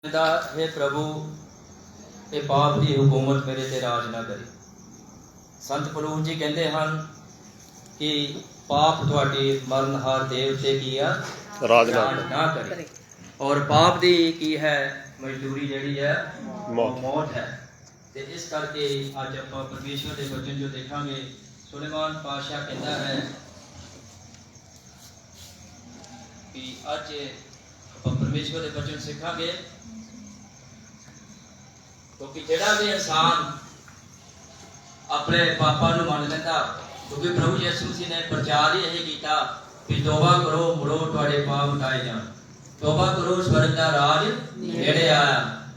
हे प्रभु ये पाप की हुकूमत मेरे ते राज ना करे। संत पलूस जी कहते हैं कि पाप तुहाडी मरणहार देव ते की राज ना करे और पाप दी की है मजदूरी जिहड़ी है मौत है। ते इस करके अज आपां परमेश्वर के वचन जो देखांगे सुलेमान पातशाह कहता है कि अज आपां परमेश्वर के वचन सीखांगे क्योंकि जिहड़ा भी इंसान अपने पापा नूं मन लैंदा, क्योंकि प्रभु यीशु मसीह ने प्रचार ही यही किया कि तौबा करो मुड़ो तुहाडे पाप हटाए जाण, तौबा करो स्वर्ग दा राज नेड़े आया।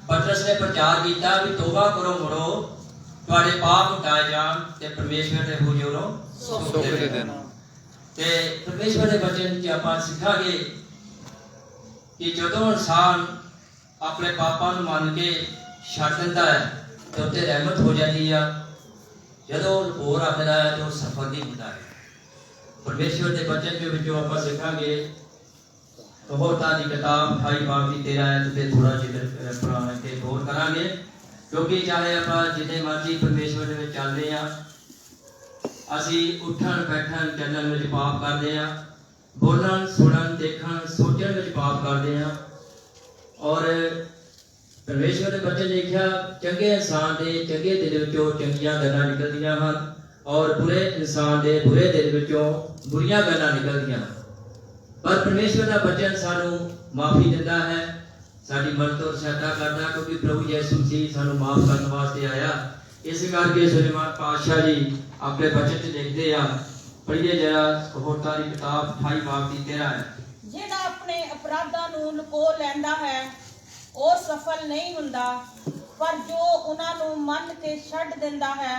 पतरस ने प्रचार किया कि तौबा करो मुड़ो तुहाडे पाप हटाए जाण ते परमेश्वर दे हुजूरों सुख दे देना। ते परमेश्वर दे वचन च आपां सिखांगे कि जदों इंसान अपने पापा नूं मन के छड्ड दिंदा है तो उत्ते रहमत हो जाती है, जदों होर रखदा है तो सफल नहीं होता है। परमेश्वर के वचन के विचों आपां सिखांगे कहोता दी किताब 28 बाब की 13 आयत ते थोड़ा जिक्र पुराने ते गौर करांगे, क्योंकि चाहे आपां जिन्ने मर्जी परमेश्वर दे विच चलदे आ, असीं उठण बैठण चलण विच पाप करदे आ, बोलण सुणन देखण सोचण विच पाप करदे आ। और परमेश्वर के वचन लिखिया चंगे इंसान के चंगे दिल विचों चंगियां गल्लां निकलदियां हन और बुरे इंसान के बुरे दिल विचों बुरियां गल्लां निकलदियां। पर परमेश्वर का वचन सानू माफी दिंदा है, साडी मदद और सहायता करदा, क्योंकि प्रभु यीशु मसीह सानू माफ करने वास्ते आया। इस करके सुलेमान पातशाह जी अपने वचन च लिखदे आ, पढ़िए जरा कहोता दी किताब 28 बाब की 13 है। जेड़ा अपने अपराधां नूं लुको लैंदा है ਉਹ ਸਫਲ ਨਹੀਂ ਹੁੰਦਾ, ਪਰ ਜੋ ਉਹਨਾਂ ਨੂੰ ਮੰਨ ਕੇ ਛੱਡ ਦਿੰਦਾ ਹੈ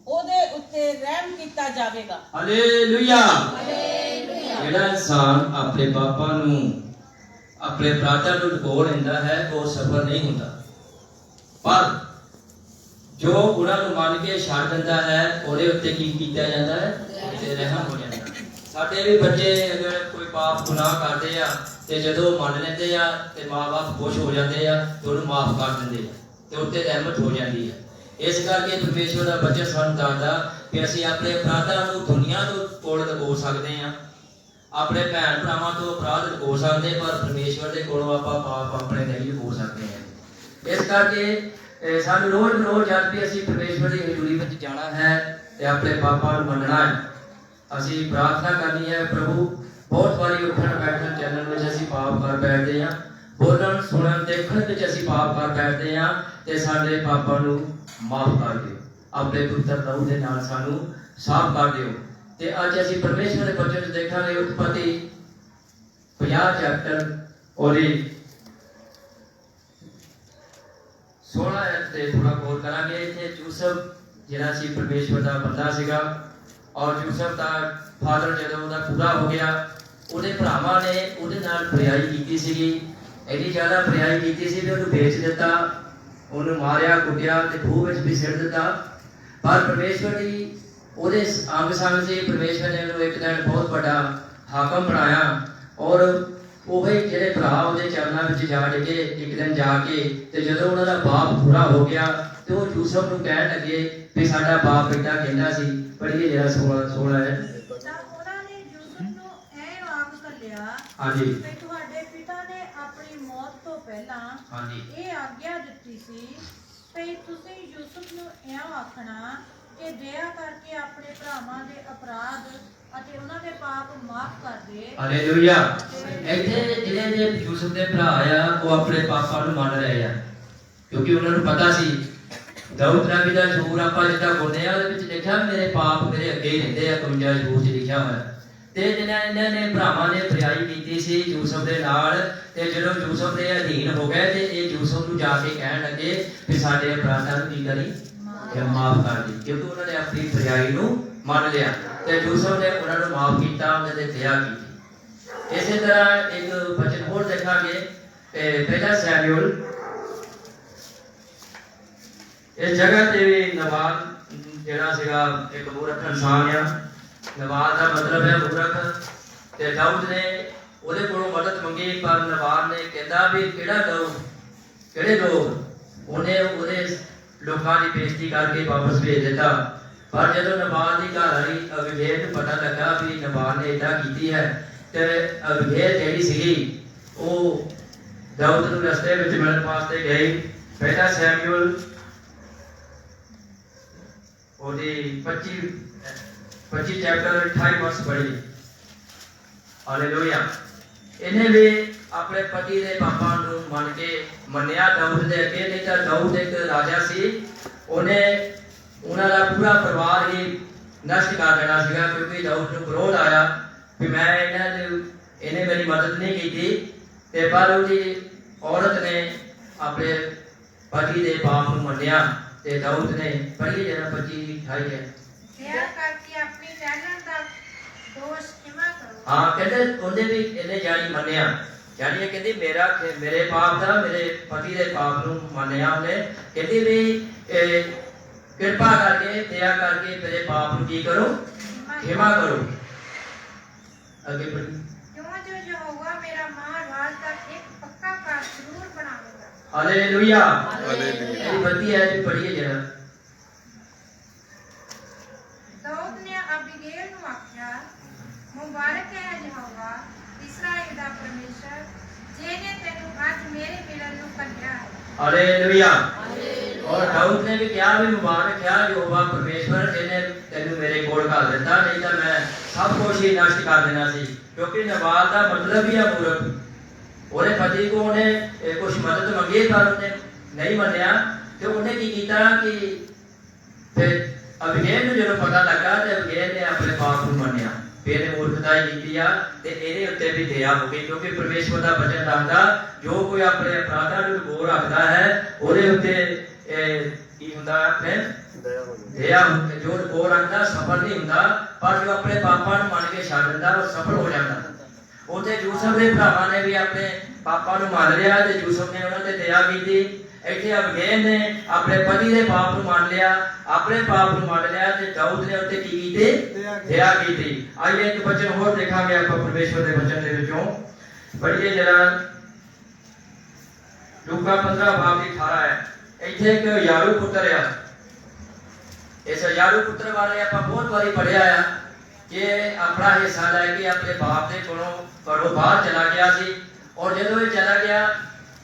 ਉਹਦੇ ਉੱਤੇ ਰਹਿਮ ਕੀਤਾ ਜਾਵੇਗਾ। Hallelujah hallelujah. ਜਿਹੜਾ ਇਨਸਾਨ ਆਪਣੇ ਪਾਪਾਂ ਨੂੰ ਆਪਣੇ ਅਪਰਾਧਾਂ ਨੂੰ ਲੁਕੋ ਲੈਂਦਾ ਹੈ ਉਹ ਸਫਲ ਨਹੀਂ ਹੁੰਦਾ, ਪਰ ਜੋ ਉਹਨਾਂ ਨੂੰ ਮੰਨ ਕੇ ਛੱਡ ਦਿੰਦਾ ਹੈ ਉਹਦੇ ਉੱਤੇ ਕੀ ਕੀਤਾ ਜਾਂਦਾ ਹੈ? ਤੇ ਰਹਿਮ ਹੋ ਜਾਂਦਾ। ਸਾਡੇ ਵੀ ਬੱਚੇ ਅਗਰ ਕੋਈ ਪਾਪ ਗੁਨਾਹ ਕਰਦੇ ਆ ਤੇ ਜਦੋਂ ਮੰਨ ਲੈਂਦੇ ਆ ਤੇ ਮਾਂ-ਬਾਪ ਖੁਸ਼ ਹੋ ਜਾਂਦੇ ਆ ਤੇ ਉਹਨੂੰ ਮਾਫ ਕਰ ਦਿੰਦੇ ਆ ਤੇ ਉੱਤੇ ਰਹਿਮਤ ਹੋ ਜਾਂਦੀ ਹੈ। ਇਸ ਕਰਕੇ ਪਰਮੇਸ਼ਵਰ ਦਾ ਵਚਨ ਸਾਨੂੰ ਦੱਸਦਾ ਕਿ ਅਸੀਂ ਆਪਣੇ ਅਪਰਾਧਾਂ ਨੂੰ ਦੁਨੀਆ ਤੋਂ ਕੋਲ ਲੁਕੋ ਸਕਦੇ ਆ, ਆਪਣੇ ਭੈਣ ਭਰਾਵਾਂ ਤੋਂ ਅਪਰਾਧ ਲੁਕੋ ਸਕਦੇ, ਪਰ ਪਰਮੇਸ਼ਵਰ ਦੇ ਕੋਲੋਂ ਆਪਾਂ ਪਾਪ ਆਪਣੇ ਨਹੀਂ ਲੁਕੋ ਸਕਦੇ ਆ। ਇਸ ਕਰਕੇ ਸਾਨੂੰ ਰੋਜ਼ ਜਦ ਵੀ ਅਸੀਂ ਪਰਮੇਸ਼ਵਰ ਦੀ ਹਜ਼ੂਰੀ ਵਿੱਚ ਜਾਣਾ ਹੈ ਤੇ ਆਪਣੇ ਪਾਪਾਂ ਨੂੰ ਮੰਨਣਾ ਹੈ। ਅਸੀਂ ਪ੍ਰਾਰਥਨਾ ਕਰਨੀ ਹੈ, ਪ੍ਰਭੂ बहुत बारी उठन बैठन चलन में असीं पाप कर बैठते हैं, बोलन सुनन देखण विच असीं पाप कर बैठते हैं ते साडे पापां नूं माफ कर दिओ, अपने पुत्र लहू दे नाल सानू साफ कर दिओ। ते अज असीं परमेश्वर दे वचन देखांगे उत्पत्ति 50 चैप्टर और 16 आयत ते थोड़ा गौर करांगे। इत्थे यूसुफ जिहड़ा सी परमेश्वर दा बंदा सीगा और यूसुफ दा फादर जदों दा पूरा हो गया, ਉਹਦੇ ਭਰਾਵਾਂ ਨੇ ਉਹਦੇ ਨਾਲ ਬੁਰਾਈ ਕੀਤੀ ਸੀਗੀ, ਐਡੀ ਜ਼ਿਆਦਾ ਬੁਰਾਈ ਕੀਤੀ ਸੀ ਵੀ ਉਹਨੂੰ ਵੇਚ ਦਿੱਤਾ, ਉਹਨੂੰ ਮਾਰਿਆ ਕੁੱਟਿਆ ਤੇ ਖੂਹ ਵਿੱਚ ਵੀ ਸਿੱਟ ਦਿੱਤਾ। ਪਰ ਪਰਮੇਸ਼ਵਰ ਦੀ ਉਹਦੇ ਅੰਗ ਸੰਗ ਸੀ, ਪਰਮੇਸ਼ਵਰ ਨੇ ਉਹਨੂੰ ਇੱਕ ਦਿਨ ਬਹੁਤ ਵੱਡਾ ਹਾਕਮ ਬਣਾਇਆ ਔਰ ਉਹੇ ਜਿਹੜੇ ਭਰਾ ਉਹਦੇ ਚਰਨਾਂ ਵਿੱਚ ਜਾ ਡਿੱਗੇ ਇੱਕ ਦਿਨ ਜਾ ਕੇ, ਤੇ ਜਦੋਂ ਉਹਨਾਂ ਦਾ ਬਾਪ ਪੂਰਾ ਹੋ ਗਿਆ ਤੇ ਉਹ ਯੂਸੁਫ ਨੂੰ ਕਹਿਣ ਲੱਗੇ ਵੀ ਸਾਡਾ ਬਾਪ ਏਦਾਂ ਕਹਿੰਦਾ ਸੀ। ਪੜ੍ਹੀਏ ਜਿਹੜਾ 16 ਹੈ। ਹਾਂਜੀ ਤੇ ਤੁਹਾਡੇ ਪਿਤਾ ਨੇ ਆਪਣੀ ਮੌਤ ਤੋਂ ਪਹਿਲਾਂ ਇਹ ਆਗਿਆ ਦਿੱਤੀ ਸੀ ਕਿ ਤੁਸੀਂ ਯੂਸੁਫ ਨੂੰ ਇਉਂ ਆਖਣਾ ਕਿ ਦਇਆ ਕਰਕੇ ਆਪਣੇ ਭਰਾਵਾਂ ਦੇ ਅਪਰਾਧ ਅਤੇ ਉਹਨਾਂ ਦੇ ਪਾਪ ਮਾਫ ਕਰ ਦੇ। ਹਾਲੇਲੂਇਆ। ਇੱਥੇ ਜਿਹੜੇ ਯੂਸੁਫ ਦੇ ਭਰਾ ਆ ਉਹ ਆਪਣੇ ਪਾਪਾਂ ਨੂੰ ਮੰਨ ਰਹੇ ਆ, ਕਿਉਂਕਿ ਉਹਨਾਂ ਨੂੰ ਪਤਾ ਸੀ ਦਾਊਦ ਨਬੀ ਦਾ ਜ਼ਬੂਰ ਆਪਾਂ ਜਿੱਦਾਂ ਬੋਲਦੇ ਆ ਉਹਦੇ ਵਿੱਚ ਲਿਖਿਆ ਮੇਰੇ ਪਾਪ ਮੇਰੇ ਅੱਗੇ ਹੀ ਰਹਿੰਦੇ ਆ, 51 ਜ਼ਬੂਰ 'ਚ ਲਿਖਿਆ ਹੋਇਆ। ਤੇ ਇਹਨਾਂ ਨੇ ਭਰਾਵਾਂ ਨੇ ਬੁਰਾਈ ਕੀਤੀ ਸੀ ਯੂਸੁਫ ਦੇ ਨਾਲ, ਤੇ ਜਦੋਂ ਯੂਸੁਫ ਦੇ ਅਧੀਨ ਹੋ ਗਏ ਤੇ ਇਹ ਯੂਸੁਫ ਨੂੰ ਜਾ ਕੇ ਕਹਿਣ ਲੱਗੇ ਕਿ ਸਾਡੇ ਅਪਰਾਧਾਂ ਨੂੰ ਕੀ ਕਰੀ ਮਾਫ ਕਰ ਦੇ, ਕਿਉਂਕਿ ਉਹਨਾਂ ਨੇ ਆਪਣੀ ਬੁਰਾਈ ਨੂੰ ਮੰਨ ਲਿਆ ਤੇ ਯੂਸੁਫ ਨੇ ਉਹਨਾਂ ਨੂੰ ਮਾਫ ਕੀਤਾ, ਉਹਨਾਂ ਦੇ ਦਇਆ ਕੀਤੀ। ਇਸੇ ਤਰ੍ਹਾਂ ਇੱਕ ਵਚਨ ਹੋਰ ਦੇਖਾਂਗੇ, ਪਹਿਲਾ ਸੈਮੂਅਲ ਇਸ ਜਗ੍ਹਾ ਤੇ ਵੀ ਨਬਾਲ ਜਿਹੜਾ ਸੀਗਾ ਇੱਕ ਮੂਰਖ ਇਨਸਾਨ ਆ। नबाल का मतलब है मूर्ख, ते दाऊद ने ਉਹਦੇ ਕੋਲੋਂ ਮਦਦ ਮੰਗੀ, ਪਰ ਨਬਾਲ ਨੇ ਕਹਿੰਦਾ ਵੀ ਕਿਹੜਾ ਦਊ ਕਿਹੜੇ ਲੋਕ ਉਹਨੇ ਉਹਦੇ ਲੋਕਾਂ ਦੀ ਬੇਇੱਜ਼ਤੀ ਕਰਕੇ ਵਾਪਸ ਭੇਜ ਦਿੱਤਾ। ਪਰ ਜਦੋਂ ਨਬਾਲ ਦੀ ਘਰ ਵਾਲੀ ਅਬੀਗੈਲ ਨੂੰ ਪਤਾ ਲੱਗਾ ਵੀ ਨਬਾਲ ਨੇ ਏਦਾਂ ਕੀਤੀ ਹੈ ਤੇ ਅਬੀਗੈਲ ਜਿਹੜੀ ਸੀਗੀ ਉਹ ਦਾਊਦ ਨੂੰ ਰਸਤੇ ਵਿੱਚ ਮਿਲਣ ਵਾਸਤੇ ਗਈ। ਪਹਿਲਾ ਸੈਮੂਅਲ ਉਹਦੀ 25 ਚੈਪਟਰ 28 ਵਰਸ ਪੜ੍ਹੀ। ਹਾਲੇਲੂਇਆ। ਇਹਨੇ ਵੀ ਆਪਣੇ ਪਤੀ ਦੇ ਪਾਪਾਂ ਨੂੰ ਮੰਨ ਕੇ ਮੰਨਿਆ ਦਾਊਦ ਦੇ ਅੱਗੇ। ਨਹੀਂ ਤਾਂ ਦਾਊਦ ਇੱਕ ਰਾਜਾ ਸੀ, ਉਹਨੇ ਉਹਨਾਂ ਦਾ ਪੂਰਾ ਪਰਿਵਾਰ ਹੀ ਨਸ਼ਟ ਕਰ ਦੇਣਾ ਸੀਗਾ, ਕਿਉਂਕਿ ਦਾਊਦ ਨੂੰ ਵਿਰੋਧ ਆਇਆ ਕਿ ਮੈਂ ਇਹਨੇ ਮੇਰੀ ਮਦਦ ਨਹੀਂ ਕੀਤੀ। ਤੇ ਪਰ ਉਹਦੀ ਔਰਤ ਨੇ ਆਪਣੇ ਪਤੀ ਦੇ ਪਾਪ ਨੂੰ ਮੰਨਿਆ ਤੇ ਦਾਊਦ ਨੇ ਪੜ੍ਹੀ ਜਿਹੜਾ 25-28 ਹੈ। ਦਇਆ ਕਰਕੇ ਆਪਣੀ ਪਹਿਲਾਂ ਦਾ ਦੋਸ਼ ਖਿਮਾ ਕਰੋ। ਹਾਂ, ਕਹਿੰਦੇ ਉਹਨੇ ਵੀ ਇਹਨੇ ਜਾਣੀ ਮੰਨਿਆ, ਜਾਣੀ ਇਹ ਕਹਿੰਦੀ ਮੇਰੇ ਪਾਪ ਦਾ, ਮੇਰੇ ਪਤੀ ਦੇ ਪਾਪ ਨੂੰ ਮੰਨਿਆ ਉਹਨੇ। ਕਹਿੰਦੀ ਵੀ ਕਿਰਪਾ ਕਰਕੇ ਦਇਆ ਕਰਕੇ ਮੇਰੇ ਪਾਪ ਨੂੰ ਕੀ ਕਰੋ, ਖਿਮਾ ਕਰੋ। ਅੱਗੇ ਪੜ੍ਹੀ। ਕਿਉਂ ਜੋ ਯਹੋਵਾ ਮੇਰਾ ਮਹਾਰਾਜ ਦਾ ਇੱਕ ਪੱਕਾ ਘਰ ਜ਼ਰੂਰ ਬਣਾਵੇਗਾ। ਹਾਲੇਲੂਇਆ। ਹਾਲੇਲੂਇਆ। ਇਹ ਵਧੀਆ ਹੈ ਜੀ, ਪੜ੍ਹੀਏ ਜਰਾ। ਦਾਊਦ ਨੇ ਅਬੀਗੈਲ ਨੂੰ ਆਖਿਆ, ਮੁਬਾਰਕ ਹੈ ਯਹੋਵਾ ਇਸਰਾਇਲ ਦਾ ਪਰਮੇਸ਼ਰ, ਜਿਹਨੇ ਤੈਨੂੰ ਅੱਜ ਮੇਰੇ ਮਿਲਣ ਨੂੰ ਕੱਢਿਆ ਹੈ। ਹਾਲੇਲੂਇਆ। और दाऊद ने भी क्या भी मुबारक है यहोवा परमेश्वर जिन्हें तेनू मेरे कोल कर दिता, नहीं तो मैं सब कुछ ही नष्ट कर देना सी। क्योंकि नबाल का मतलब ही है मूर्ख। ਉਹਦੇ ਪਤੀ को ਉਹਨੇ कुछ मदद मंगी पर ਉਹਨੇ नहीं ਮੰਨਿਆ ਤੇ ਉਹਨੇ ਕੀ ਕੀਤਾ ਕਿ ਫਿਰ ਅਬੀਗੈਲ ਨੂੰ ਜਦੋਂ ਪਤਾ ਲੱਗਾ ਤੇ ਅਬੀਗੈਲ ਨੇ ਆਪਣੇ ਪਾਪ ਨੂੰ ਮੰਨਿਆ। ਫਿਰ ਇਹ ਮੂਰਖਤਾਈ ਕੀਤੀ ਆ ਤੇ ਇਹਦੇ ਉੱਤੇ ਵੀ ਦਇਆ ਹੋ ਗਈ, ਕਿਉਂਕਿ ਪਰਮੇਸ਼ਵਰ ਦਾ ਵਚਨ ਦੱਸਦਾ ਜੋ ਕੋਈ ਆਪਣੇ ਅਪਰਾਧਾਂ ਨੂੰ ਲੁਕੋ ਰੱਖਦਾ ਹੈ ਉਹਦੇ ਉੱਤੇ ਕੀ ਹੁੰਦਾ ਹੈ, ਦਇਆ ਜੋ ਲੁਕੋ ਰੱਖਦਾ ਸਫਲ ਨਹੀਂ ਹੁੰਦਾ, ਪਰ ਜੋ ਆਪਣੇ ਪਾਪਾਂ ਨੂੰ ਮੰਨ ਕੇ ਛੱਡ ਦਿੰਦਾ ਉਹ ਸਫਲ ਹੋ ਜਾਂਦਾ। ਉੱਥੇ ਯੂਸਫ ਦੇ ਭਰਾਵਾਂ ਨੇ ਵੀ ਆਪਣੇ ਪਾਪਾਂ ਨੂੰ ਮੰਨ ਲਿਆ ਤੇ ਯੂਸਫ ਨੇ ਉਹਨਾਂ ਤੇ ਦਇਆ ਕੀਤੀ। ਇੱਥੇ ਅਬੀਗੈਲ ਨੇ ਆਪਣੇ ਪਤੀ ਦੇ ਪਾਪ ਨੂੰ ਮੰਨ ਲਿਆ, ਆਪਣੇ ਪਾਪ ਨੂੰ ਮੰਨ ਲਿਆ ਤੇ ਦਾਊਦ ਨੇ ਉੱਤੇ ਕੀ ਕੀਤੀ, ਦਇਆ ਕੀਤੀ। ਆइए ਇੱਕ ਵਚਨ ਹੋਰ ਦੇਖਾਂਗੇ ਆਪਾਂ ਪਰਮੇਸ਼ਵਰ ਦੇ ਵਚਨ ਦੇ ਵਿੱਚੋਂ। ਪੜ੍ਹੀਏ ਜਰਾ ਲੂਕਾ 15 ਬਾਬ ਦੀ 18 ਹੈ। ਇੱਥੇ ਇੱਕ ਯਾਰੂ ਪੁੱਤਰ ਆ। ਇਸ ਯਾਰੂ ਪੁੱਤਰ ਬਾਰੇ ਆਪਾਂ ਬਹੁਤ ਵਾਰੀ ਪੜ੍ਹਿਆ ਆ ਕਿ ਆਪਣਾ ਹਿੱਸਾ ਲੈ ਕੇ ਆਪਣੇ ਬਾਪ ਦੇ ਕੋਲੋਂ ਘਰੋਂ ਬਾਹਰ ਚਲਾ ਗਿਆ ਸੀ। ਔਰ ਜਦੋਂ ਇਹ ਚਲਾ ਗਿਆ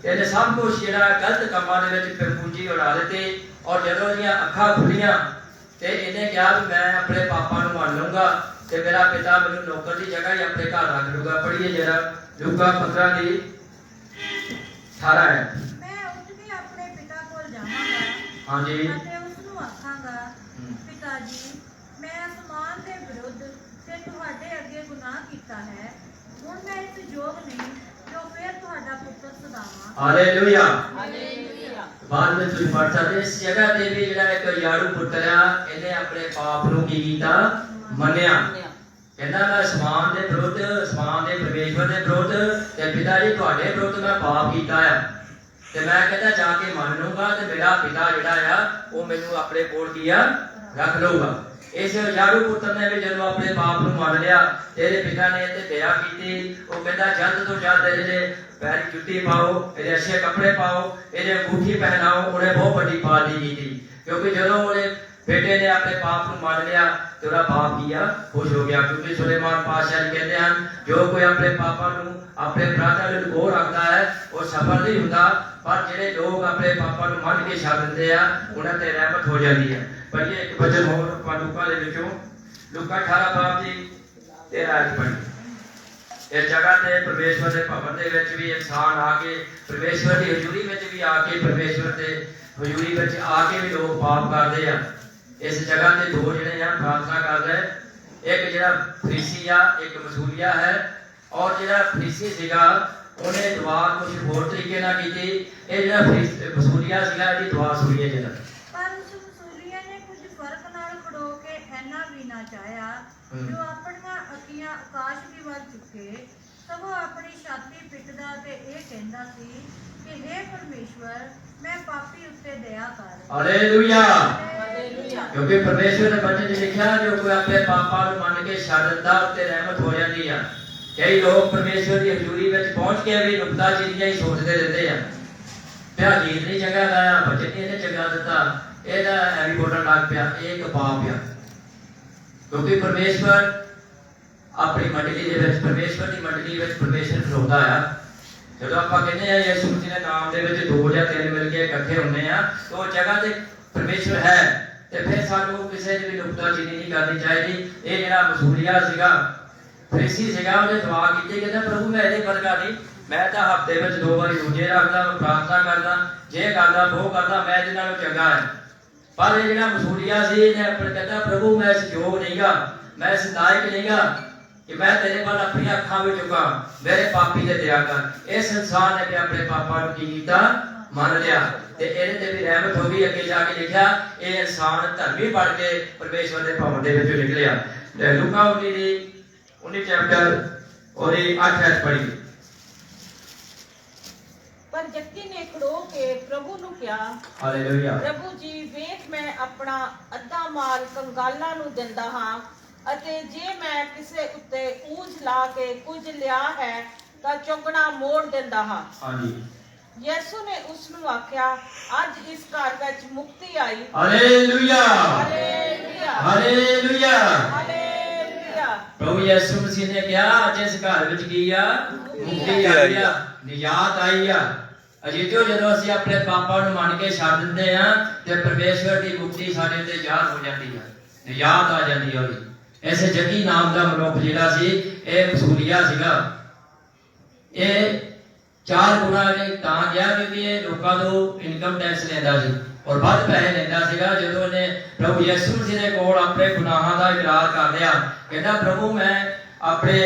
ਇਹਨੇ ਸਭ ਕੁਝ ਜਿਹੜਾ ਗਲਤ ਕੰਮਾਂ ਦੇ ਵਿੱਚ ਪੂੰਜੀ ਉਡਾ ਦਿੱਤੀ। ਔਰ ਜਦੋਂ ਇਹਦੀਆਂ ਅੱਖਾਂ ਖੁੱਲੀਆਂ ਤੇ ਇਹਨੇ ਕਿਹਾ ਵੀ ਮੈਂ ਆਪਣੇ ਪਾਪਾ ਨੂੰ ਮੰਨ ਲਊਂਗਾ ਤੇ ਮੇਰਾ ਪਿਤਾ ਮੈਨੂੰ ਨੌਕਰ ਦੀ ਜਗ੍ਹਾ ਹੀ ਆਪਣੇ ਘਰ ਰੱਖ ਲੂਗਾ। ਪੜ੍ਹੀਏ ਜਰਾ ਲੂਕਾ 15 ਦੀ 18 ਹੈ। ਮੈਂ ਉੱਠ ਕੇ ਆਪਣੇ ਪਿਤਾ ਕੋਲ ਜਾਵਾਂਗਾ ਹਾਂਜੀ। ਅਤੇ ਉਸ ਨੂੰ ਆਖਾਂਗਾ, ਪਿਤਾ ਜੀ ਮੈਂ ਅਸਮਾਨ ਦੇ ਵਿਰੁੱਧ ਤੇ ਤੁਹਾਡੇ ਅੱਗੇ ਗੁਨਾਹ ਕੀਤਾ ਹੈ। ਹੁਣ ਮੈਂ ਇਸ ਯੋਗ ਨਹੀਂ ਜੋ ਫਿਰ ਤੁਹਾਡਾ ਪੁੱਤਰ ਸਦਾਵਾਂ। ਹਾਲੇਲੂਇਆ। ਹਾਲੇਲੂਇਆ। ਬਾਅਦ ਵਿੱਚ ਤੁਸੀਂ ਪੜ੍ਹ ਸਕਦੇ ਇਸ ਜਗ੍ਹਾ ਤੇ ਵੀ ਜਿਹੜਾ ਇੱਕ ਯਾਰੂ ਪੁੱਤਰ ਆ ਇਹਨੇ ਆਪਣੇ ਪਾਪ ਨੂੰ ਕੀ ਕੀਤਾ, ਮੰਨਿਆ। ਕਹਿੰਦਾ ਮੈਂ ਅਸਮਾਨ ਦੇ ਵਿਰੁੱਧ, ਅਸਮਾਨ ਦੇ ਪਰਮੇਸ਼ਵਰ ਦੇ ਵਿਰੁੱਧ ਤੇ ਪਿਤਾ ਜੀ ਤੁਹਾਡੇ ਵਿਰੁੱਧ ਮੈਂ ਪਾਪ ਕੀਤਾ ਆ ਤੇ ਮੈਂ ਕਹਿੰਦਾ ਜਾ ਕੇ ਮੰਨ ਲਊਂਗਾ ਤੇ ਮੇਰਾ ਪਿਤਾ ਜਿਹੜਾ ਆ ਉਹ ਮੈਨੂੰ ਆਪਣੇ ਕੋਲ ਕੀ ਆ ਰੱਖ ਲਊਗਾ। ਇਸ ਯਾਰੂ ਪੁੱਤਰ ਨੇ ਵੀ ਜਦੋਂ ਆਪਣੇ ਪਾਪ ਨੂੰ ਮੰਨ ਲਿਆ ਤੇਰੇ ਪਿਤਾ ਨੇ ਤੇ ਦਇਆ ਕੀਤੀ। ਉਹ ਕਹਿੰਦਾ ਜਲਦ ਤੋਂ ਜਲਦ ਇਹਦੇ ਪੈਰ ਜੁੱਤੀ ਪਾਓ, ਇਹਦੇ ਅੱਛੇ ਕੱਪੜੇ ਪਾਓ, ਇਹਦੇ ਅੰਗੂਠੀ ਪਹਿਨਾਓ। ਉਹਨੇ ਬਹੁਤ ਵੱਡੀ ਪਾਰਟੀ ਕੀਤੀ, ਕਿਉਂਕਿ ਜਦੋਂ ਉਹਨੇ ਬੇਟੇ ਨੇ ਆਪਣੇ ਪਾਪ ਨੂੰ ਮੰਨ ਲਿਆ ਤੇ ਉਹਦਾ ਬਾਪ ਕੀ ਆ, ਖੁਸ਼ ਹੋ ਗਿਆ। ਕਿਉਂਕਿ ਸੁਲੇਮਾਨ ਪਾਤਸ਼ਾਹ ਜੀ ਕਹਿੰਦੇ ਹਨ ਜੋ ਕੋਈ ਆਪਣੇ ਪਾਪਾਂ ਨੂੰ, ਆਪਣੇ ਅਪਰਾਧਾਂ ਨੂੰ ਲੁਕੋ ਰੱਖਦਾ ਹੈ ਉਹ ਸਫਲ ਨਹੀਂ ਹੁੰਦਾ, ਪਰ ਜਿਹੜੇ ਲੋਕ ਆਪਣੇ ਪਾਪਾਂ ਨੂੰ ਮੰਨ ਕੇ ਛੱਡ ਦਿੰਦੇ ਆ ਉਹਨਾਂ ਤੇ ਰਹਿਮਤ ਹੋ ਜਾਂਦੀ ਹੈ। ਪਰ ਇਹ ਇੱਕ ਵਚਨ ਹੋਰ ਲੂਕਾ ਦੇ ਵਿੱਚੋਂ, ਲੂਕਾ 18 ਬਾਬ ਦੀ 13 ਪੜ੍ਹੀ। ਇਸ ਜਗ੍ਹਾ ਤੇ ਪਰਮੇਸ਼ਵਰ ਦੇ ਭਵਨ ਦੇ ਵਿੱਚ ਵੀ ਇਨਸਾਨ ਆ ਕੇ, ਪਰਮੇਸ਼ਵਰ ਦੀ ਹਜ਼ੂਰੀ ਵਿੱਚ ਵੀ ਆ ਕੇ, ਪਰਮੇਸ਼ਵਰ ਦੇ ਹਜ਼ੂਰੀ ਵਿੱਚ ਆ ਕੇ ਵੀ ਲੋਕ ਪਾਪ ਕਰਦੇ ਆ। ਇਸ ਜਗ੍ਹਾ ਤੇ ਦੋ ਜਿਹੜੇ ਆ ਪ੍ਰਾਰਥਨਾ ਕਰਦੇ, ਇੱਕ ਜਿਹੜਾ ਫਰੀਸੀ ਆ, ਇੱਕ ਮਸੂਲੀਆ ਹੈ। ਔਰ ਜਿਹੜਾ ਫਰੀਸੀ ਸੀਗਾ ਉਹਨੇ ਦੁਆ ਕੁਝ ਹੋਰ ਤਰੀਕੇ ਨਾਲ ਕੀਤੀ। ਇਹ ਜਿਹੜਾ ਮਸੂਲੀਆ ਸੀਗਾ ਇਹਦੀ ਦੁਆ ਸੁਣੀਏ ਜਰਾ। ਪਰ ਉਸ ਮਸੂਲੀਏ ਨੇ ਕੁਝ ਫਰਕ ਨਾਲ ਖੜੋ ਕੇ ਐਨਾ ਵੀ ਨਾ ਚਾਹਿਆ ਜੋ ਆਪਣੀਆਂ ਅੱਖੀਆਂ ਆਕਾਸ਼ ਦੀ ਵੱਲ ਚੁੱਕੇ, ਸਗੋਂ ਆਪਣੀ ਛਾਤੀ ਪਿੱਟਦਾ ਤੇ ਇਹ ਕਹਿੰਦਾ ਸੀ ਕਿ हे ਪਰਮੇਸ਼ਵਰ ਮੈਂ ਪਾਪੀ ਉੱਤੇ ਦਇਆ ਕਰ। ਹਾਲੇਲੂਇਆ। ਹਾਲੇਲੂਇਆ। ਕਿਉਂਕਿ ਪਰਮੇਸ਼ਵਰ ਦੇ ਵਚਨ 'ਚ ਲਿਖਿਆ ਜੋ ਕੋਈ ਆਪਣੇ ਪਾਪਾਂ ਨੂੰ ਮੰਨ ਕੇ ਛੱਡ ਦਿੰਦਾ ਉੱਤੇ ਰਹਿਮਤ ਹੋ ਜਾਂਦੀ ਆ। ਕਈ ਲੋਕ ਪਰਮੇਸ਼ਵਰ ਦੀ ਹਜ਼ੂਰੀ ਵਿੱਚ ਪਹੁੰਚ ਕੇ ਵੀ ਨੁਕਤਾਚੀਨੀਆਂ ਹੀ ਸੋਚਦੇ ਰਹਿੰਦੇ ਆ। ਪਿਆ, ਗੀਤ ਨਹੀਂ ਚੰਗਾ ਗਾਇਆ, ਭਜਨ ਨਹੀਂ ਇਹਨੇ ਚੰਗਾ ਦਿੱਤਾ, ਇਹਦਾ ਐਵੇਂ ਬੋਲਣ ਲੱਗ ਪਿਆ, ਇਹ ਇੱਕ ਪਾਪ ਆ। ਕਿਉਂਕਿ ਪਰਮੇਸ਼ਵਰ ਆਪਣੀ ਮੰਡਲੀ ਦੇ ਵਿੱਚ, ਪਰਮੇਸ਼ਵਰ ਦੀ ਮੰਡਲੀ ਵਿੱਚ ਪਰਮੇਸ਼ਵਰ ਖਲੋਤਾ ਆ। ਜਦੋਂ ਆਪਾਂ ਕਹਿੰਦੇ ਆ ਯਿਸੂ ਮਸੀਹ ਦੇ ਨਾਮ ਦੇ ਵਿੱਚ 2 ਜਾਂ 3 ਮਿਲ ਕੇ ਇਕੱਠੇ ਹੁੰਦੇ ਆ, ਤਾਂ ਉਹ ਜਗ੍ਹਾ ਤੇ ਪਰਮੇਸ਼ਵਰ ਹੈ। ਤੇ ਫਿਰ ਸਾਨੂੰ ਕਿਸੇ ਦੀ ਵੀ ਨੁਕਤਾਚੀਨੀ ਨਹੀਂ ਕਰਨੀ ਚਾਹੀਦੀ। ਇਹ ਜਿਹੜਾ ਮਸੂਲੀਆ ਸੀਗਾ, ਫਰੀਸੀ ਸੀਗਾ, ਉਹਨੇ ਦੁਆ ਕੀਤੀ, ਕਹਿੰਦਾ ਪ੍ਰਭੂ ਮੈਂ ਇਹਦੇ ਵਰਗਾ ਨਹੀਂ, ਮੈਂ ਤਾਂ ਹਫ਼ਤੇ ਵਿੱਚ 2 ਵਾਰੀ ਰੋਜ਼ੇ ਰੱਖਦਾ, ਮੈਂ ਪ੍ਰਾਰਥਨਾ ਕਰਦਾ, ਜੇ ਕਰਦਾ ਉਹ ਕਰਦਾ, ਮੈਂ ਇਹਦੇ ਨਾਲੋਂ ਚੰਗਾ ਹੈ। ਪਰ ਇਹ ਜਿਹੜਾ ਮਸੂਲੀਆ ਸੀ, ਇਹਨੇ ਆਪਣੇ ਕਹਿੰਦਾ ਪ੍ਰਭੂ ਮੈਂ ਇਸ ਯੋਗ ਨਹੀਂਗਾ, ਮੈਂ ਇਸ ਲਾਇਕ ਨਹੀਂਗਾ ਕਿ ਮੈਂ ਤੇਰੇ ਵੱਲ ਆਪਣੀਆਂ ਅੱਖਾਂ ਵਿੱਚ ਝੁਕਾਂ, ਮੇਰੇ ਪਾਪੀ ਦੇ ਦਇਆ ਕਰ। ਇਸ ਇਨਸਾਨ ਨੇ ਆਪਣੇ ਪਾਪਾ ਨੂੰ ਕੀ ਕੀਤਾ? ਮੰਨ ਲਿਆ, ਤੇ ਇਹਦੇ ਤੇ ਵੀ ਰਹਿਮਤ ਹੋ ਗਈ। ਅੱਗੇ ਜਾ ਕੇ ਲਿਖਿਆ ਇਹ ਇਨਸਾਨ ਧਰਮੀ ਬਣ ਕੇ ਪਰਮੇਸ਼ਵਰ ਦੇ ਭਵਨ ਦੇ ਵਿੱਚੋਂ ਨਿਕਲਿਆ। ਲੂਕਾ 19 ਚੈਪਟਰ ਉਹਦੀ 8 ਐਤ ਪੜ੍ਹੀ। ਪਰ ਜੱਕੀ ਨੇ ਖੜੋ ਕੇ ਪ੍ਰਭੂ ਨੂੰ ਕਿਹਾ, ਹਾਲੇਲੂਇਆ, ਪ੍ਰਭੂ ਜੀ ਵੇਖ ਮੈਂ ਆਪਣਾ ਅੱਧਾ ਮਾਲ ਕੰਗਾਲਾਂ ਨੂੰ ਦਿੰਦਾ ਹਾਂ, ਅਤੇ ਜੇ ਮੈਂ ਕਿਸੇ ਉੱਤੇ ਊਝ ਲਾ ਕੇ ਕੁਝ ਲਿਆ ਹੈ ਤਾਂ ਚੌਗਣਾ ਮੋੜ ਦਿੰਦਾ ਹਾਂ। ਹਾਂਜੀ, ਯਿਸੂ ਨੇ ਉਸ ਨੂੰ ਆਖਿਆ, ਅੱਜ ਇਸ ਘਰ ਵਿੱਚ ਮੁਕਤੀ ਆਈ। Hallelujah, hallelujah, hallelujah, hallelujah. ਪ੍ਰਭੂ ਯਿਸੂ ਮਸੀਹ ਨੇ ਕਿਹਾ ਅੱਜ ਇਸ ਘਰ ਵਿੱਚ ਕੀ ਆ? ਮੁਕਤੀ ਆਈ ਆ, ਨਿਜਾਤ ਆਈ ਆ। ਅਜਿਹੋ ਜਦੋਂ ਅਸੀਂ ਆਪਣੇ ਪਾਪਾਂ ਨੂੰ ਮੰਨ ਕੇ ਛੱਡ ਦਿੰਦੇ ਆ ਤੇ ਪਰਮੇਸ਼ਵਰ ਦੀ ਮੁਕਤੀ ਸਾਡੇ ਉੱਤੇ ਜ਼ਾਹਰ ਹੋ ਜਾਂਦੀ ਆ, ਨਿਜਾਤ ਆ ਜਾਂਦੀ ਆ ਉਹਦੀ। ਇਸ ਜੱਗੀ ਨਾਮ ਦਾ ਮਨੁੱਖ ਜਿਹੜਾ ਸੀ, ਇਹ ਮਸੂਲੀਆ ਸੀਗਾ। ਇਹ 4 ਗੁਣਾ ਨੇ ਤਾਂ ਗਿਆ ਕਿਉਂਕਿ ਇਹ ਲੋਕਾਂ ਤੋਂ ਇਨਕਮ ਟੈਕਸ ਲੈਂਦਾ ਸੀ ਔਰ ਵੱਧ ਪੈਸੇ ਲੈਂਦਾ ਸੀਗਾ। ਜਦੋਂ ਇਹਨੇ ਪ੍ਰਭੂ ਯਿਸੂ ਮਸੀਹ ਦੇ ਕੋਲ ਆਪਣੇ ਗੁਨਾਹਾਂ ਦਾ ਇਕਰਾਰ ਕਰ ਲਿਆ, ਕਹਿੰਦਾ ਪ੍ਰਭੂ ਮੈਂ ਆਪਣੇ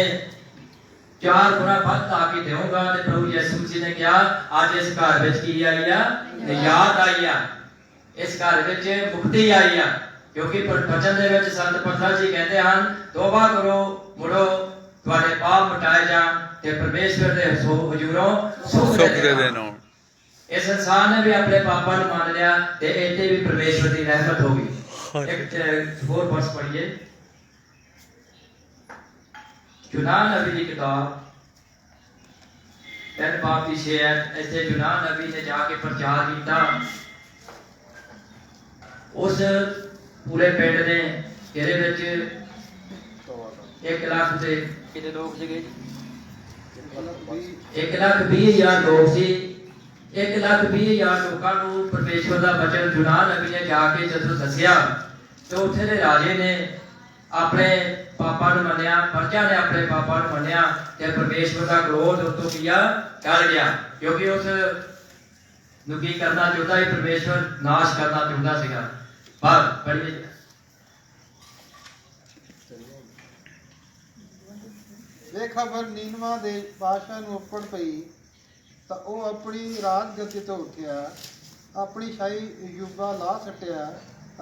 4 ਗੁਣਾ ਵੱਧ ਲਾ ਕੇ ਦੇਵਾਂਗਾ, ਤੇ ਪ੍ਰਭੂ ਯਿਸੂ ਮਸੀਹ ਨੇ ਕਿਹਾ ਅੱਜ ਇਸ ਘਰ ਵਿੱਚ ਕੀ ਆਈ ਆ? ਨਿਜਾਤ ਆਈ ਆ, ਇਸ ਘਰ ਵਿੱਚ ਮੁਕਤੀ ਆਈ ਆ। ਕਿਉਂਕਿ ਬਚਨ ਦੇ ਵਿੱਚ ਸੰਤ ਪਤਰਸ ਜੀ ਕਹਿੰਦੇ ਹਨ, ਤੋਬਾ ਕਰੋ, ਮੁੜੋ, ਤੁਹਾਡੇ ਪਾਪ ਮਿਟਾਏ ਜਾਣ ਤੇ ਪਰਮੇਸ਼ਵਰ ਦੇ ਹਜ਼ੂਰੋਂ ਸੁਖ ਦੇ ਦੇਣ। ਇਸ ਇਨਸਾਨ ਨੇ ਵੀ ਆਪਣੇ ਪਾਪਾਂ ਨੂੰ ਮੰਨ ਲਿਆ ਤੇ ਇੱਥੇ ਵੀ ਪਰਮੇਸ਼ਵਰ ਦੀ ਰਹਿਮਤ ਹੋ ਗਈ। ਇੱਕ ਹੋਰ ਵਰਸ ਪੜ੍ਹੀਏ, ਯੂਨਾਨ ਨਬੀ ਦੀ ਕਿਤਾਬ 3 ਬਾਬ ਦੀ 6 ਐਤ। ਇੱਥੇ ਯੂਨਾਨ ਨਬੀ ਨੇ ਜਾ ਕੇ ਪ੍ਰਚਾਰ ਕੀਤਾ। ਉਸ ਪੂਰੇ ਪਿੰਡ ਨੇ ਜਿਹਦੇ ਵਿੱਚ 1 ਲੱਖ ਦੇ ਕਿੰਨੇ ਲੋਕ ਸੀਗੇ? 1,20,000 ਲੋਕ ਸੀ। 1,20,000 ਲੋਕਾਂ ਨੂੰ ਪਰਮੇਸ਼ਵਰ ਦਾ ਵਚਨ ਯੂਨਾਨ ਨਬੀ ਨੇ ਜਾ ਕੇ ਜਦੋਂ ਦੱਸਿਆ ਤੇ ਉੱਥੇ ਦੇ ਰਾਜੇ ਨੇ ਆਪਣੇ ਪਾਪਾ ਨੂੰ ਮੰਨਿਆ, ਪ੍ਰਜਾ ਨੇ ਆਪਣੇ ਪਾਪਾ ਨੂੰ ਮੰਨਿਆ ਤੇ ਪਰਮੇਸ਼ਵਰ ਦਾ ਕ੍ਰੋਧ ਉਤੋਂ ਕੀਆ ਟਲ ਗਿਆ। ਕਿਉਂਕਿ ਉਸ ਨੂੰ ਕੀ ਕਰਨਾ ਚਾਹੁੰਦਾ ਸੀ? ਪਰਮੇਸ਼ਵਰ ਨਾਸ਼ ਕਰਨਾ ਚਾਹੁੰਦਾ ਸੀਗਾ। ਪਰ ਪੜ੍ਹੀਏ, ਇਹ ਖਬਰ ਨੀਨਵਾ ਦੇ ਬਾਦਸ਼ਾਹ ਨੂੰ ਉੱਪੜ ਪਈ ਤਾਂ ਉਹ ਆਪਣੀ ਰਾਜ ਗੱਦੀ ਤੋਂ ਉੱਠਿਆ, ਆਪਣੀ ਸ਼ਾਹੀ ਯੂਬਾ ਲਾ ਸੱਟਿਆ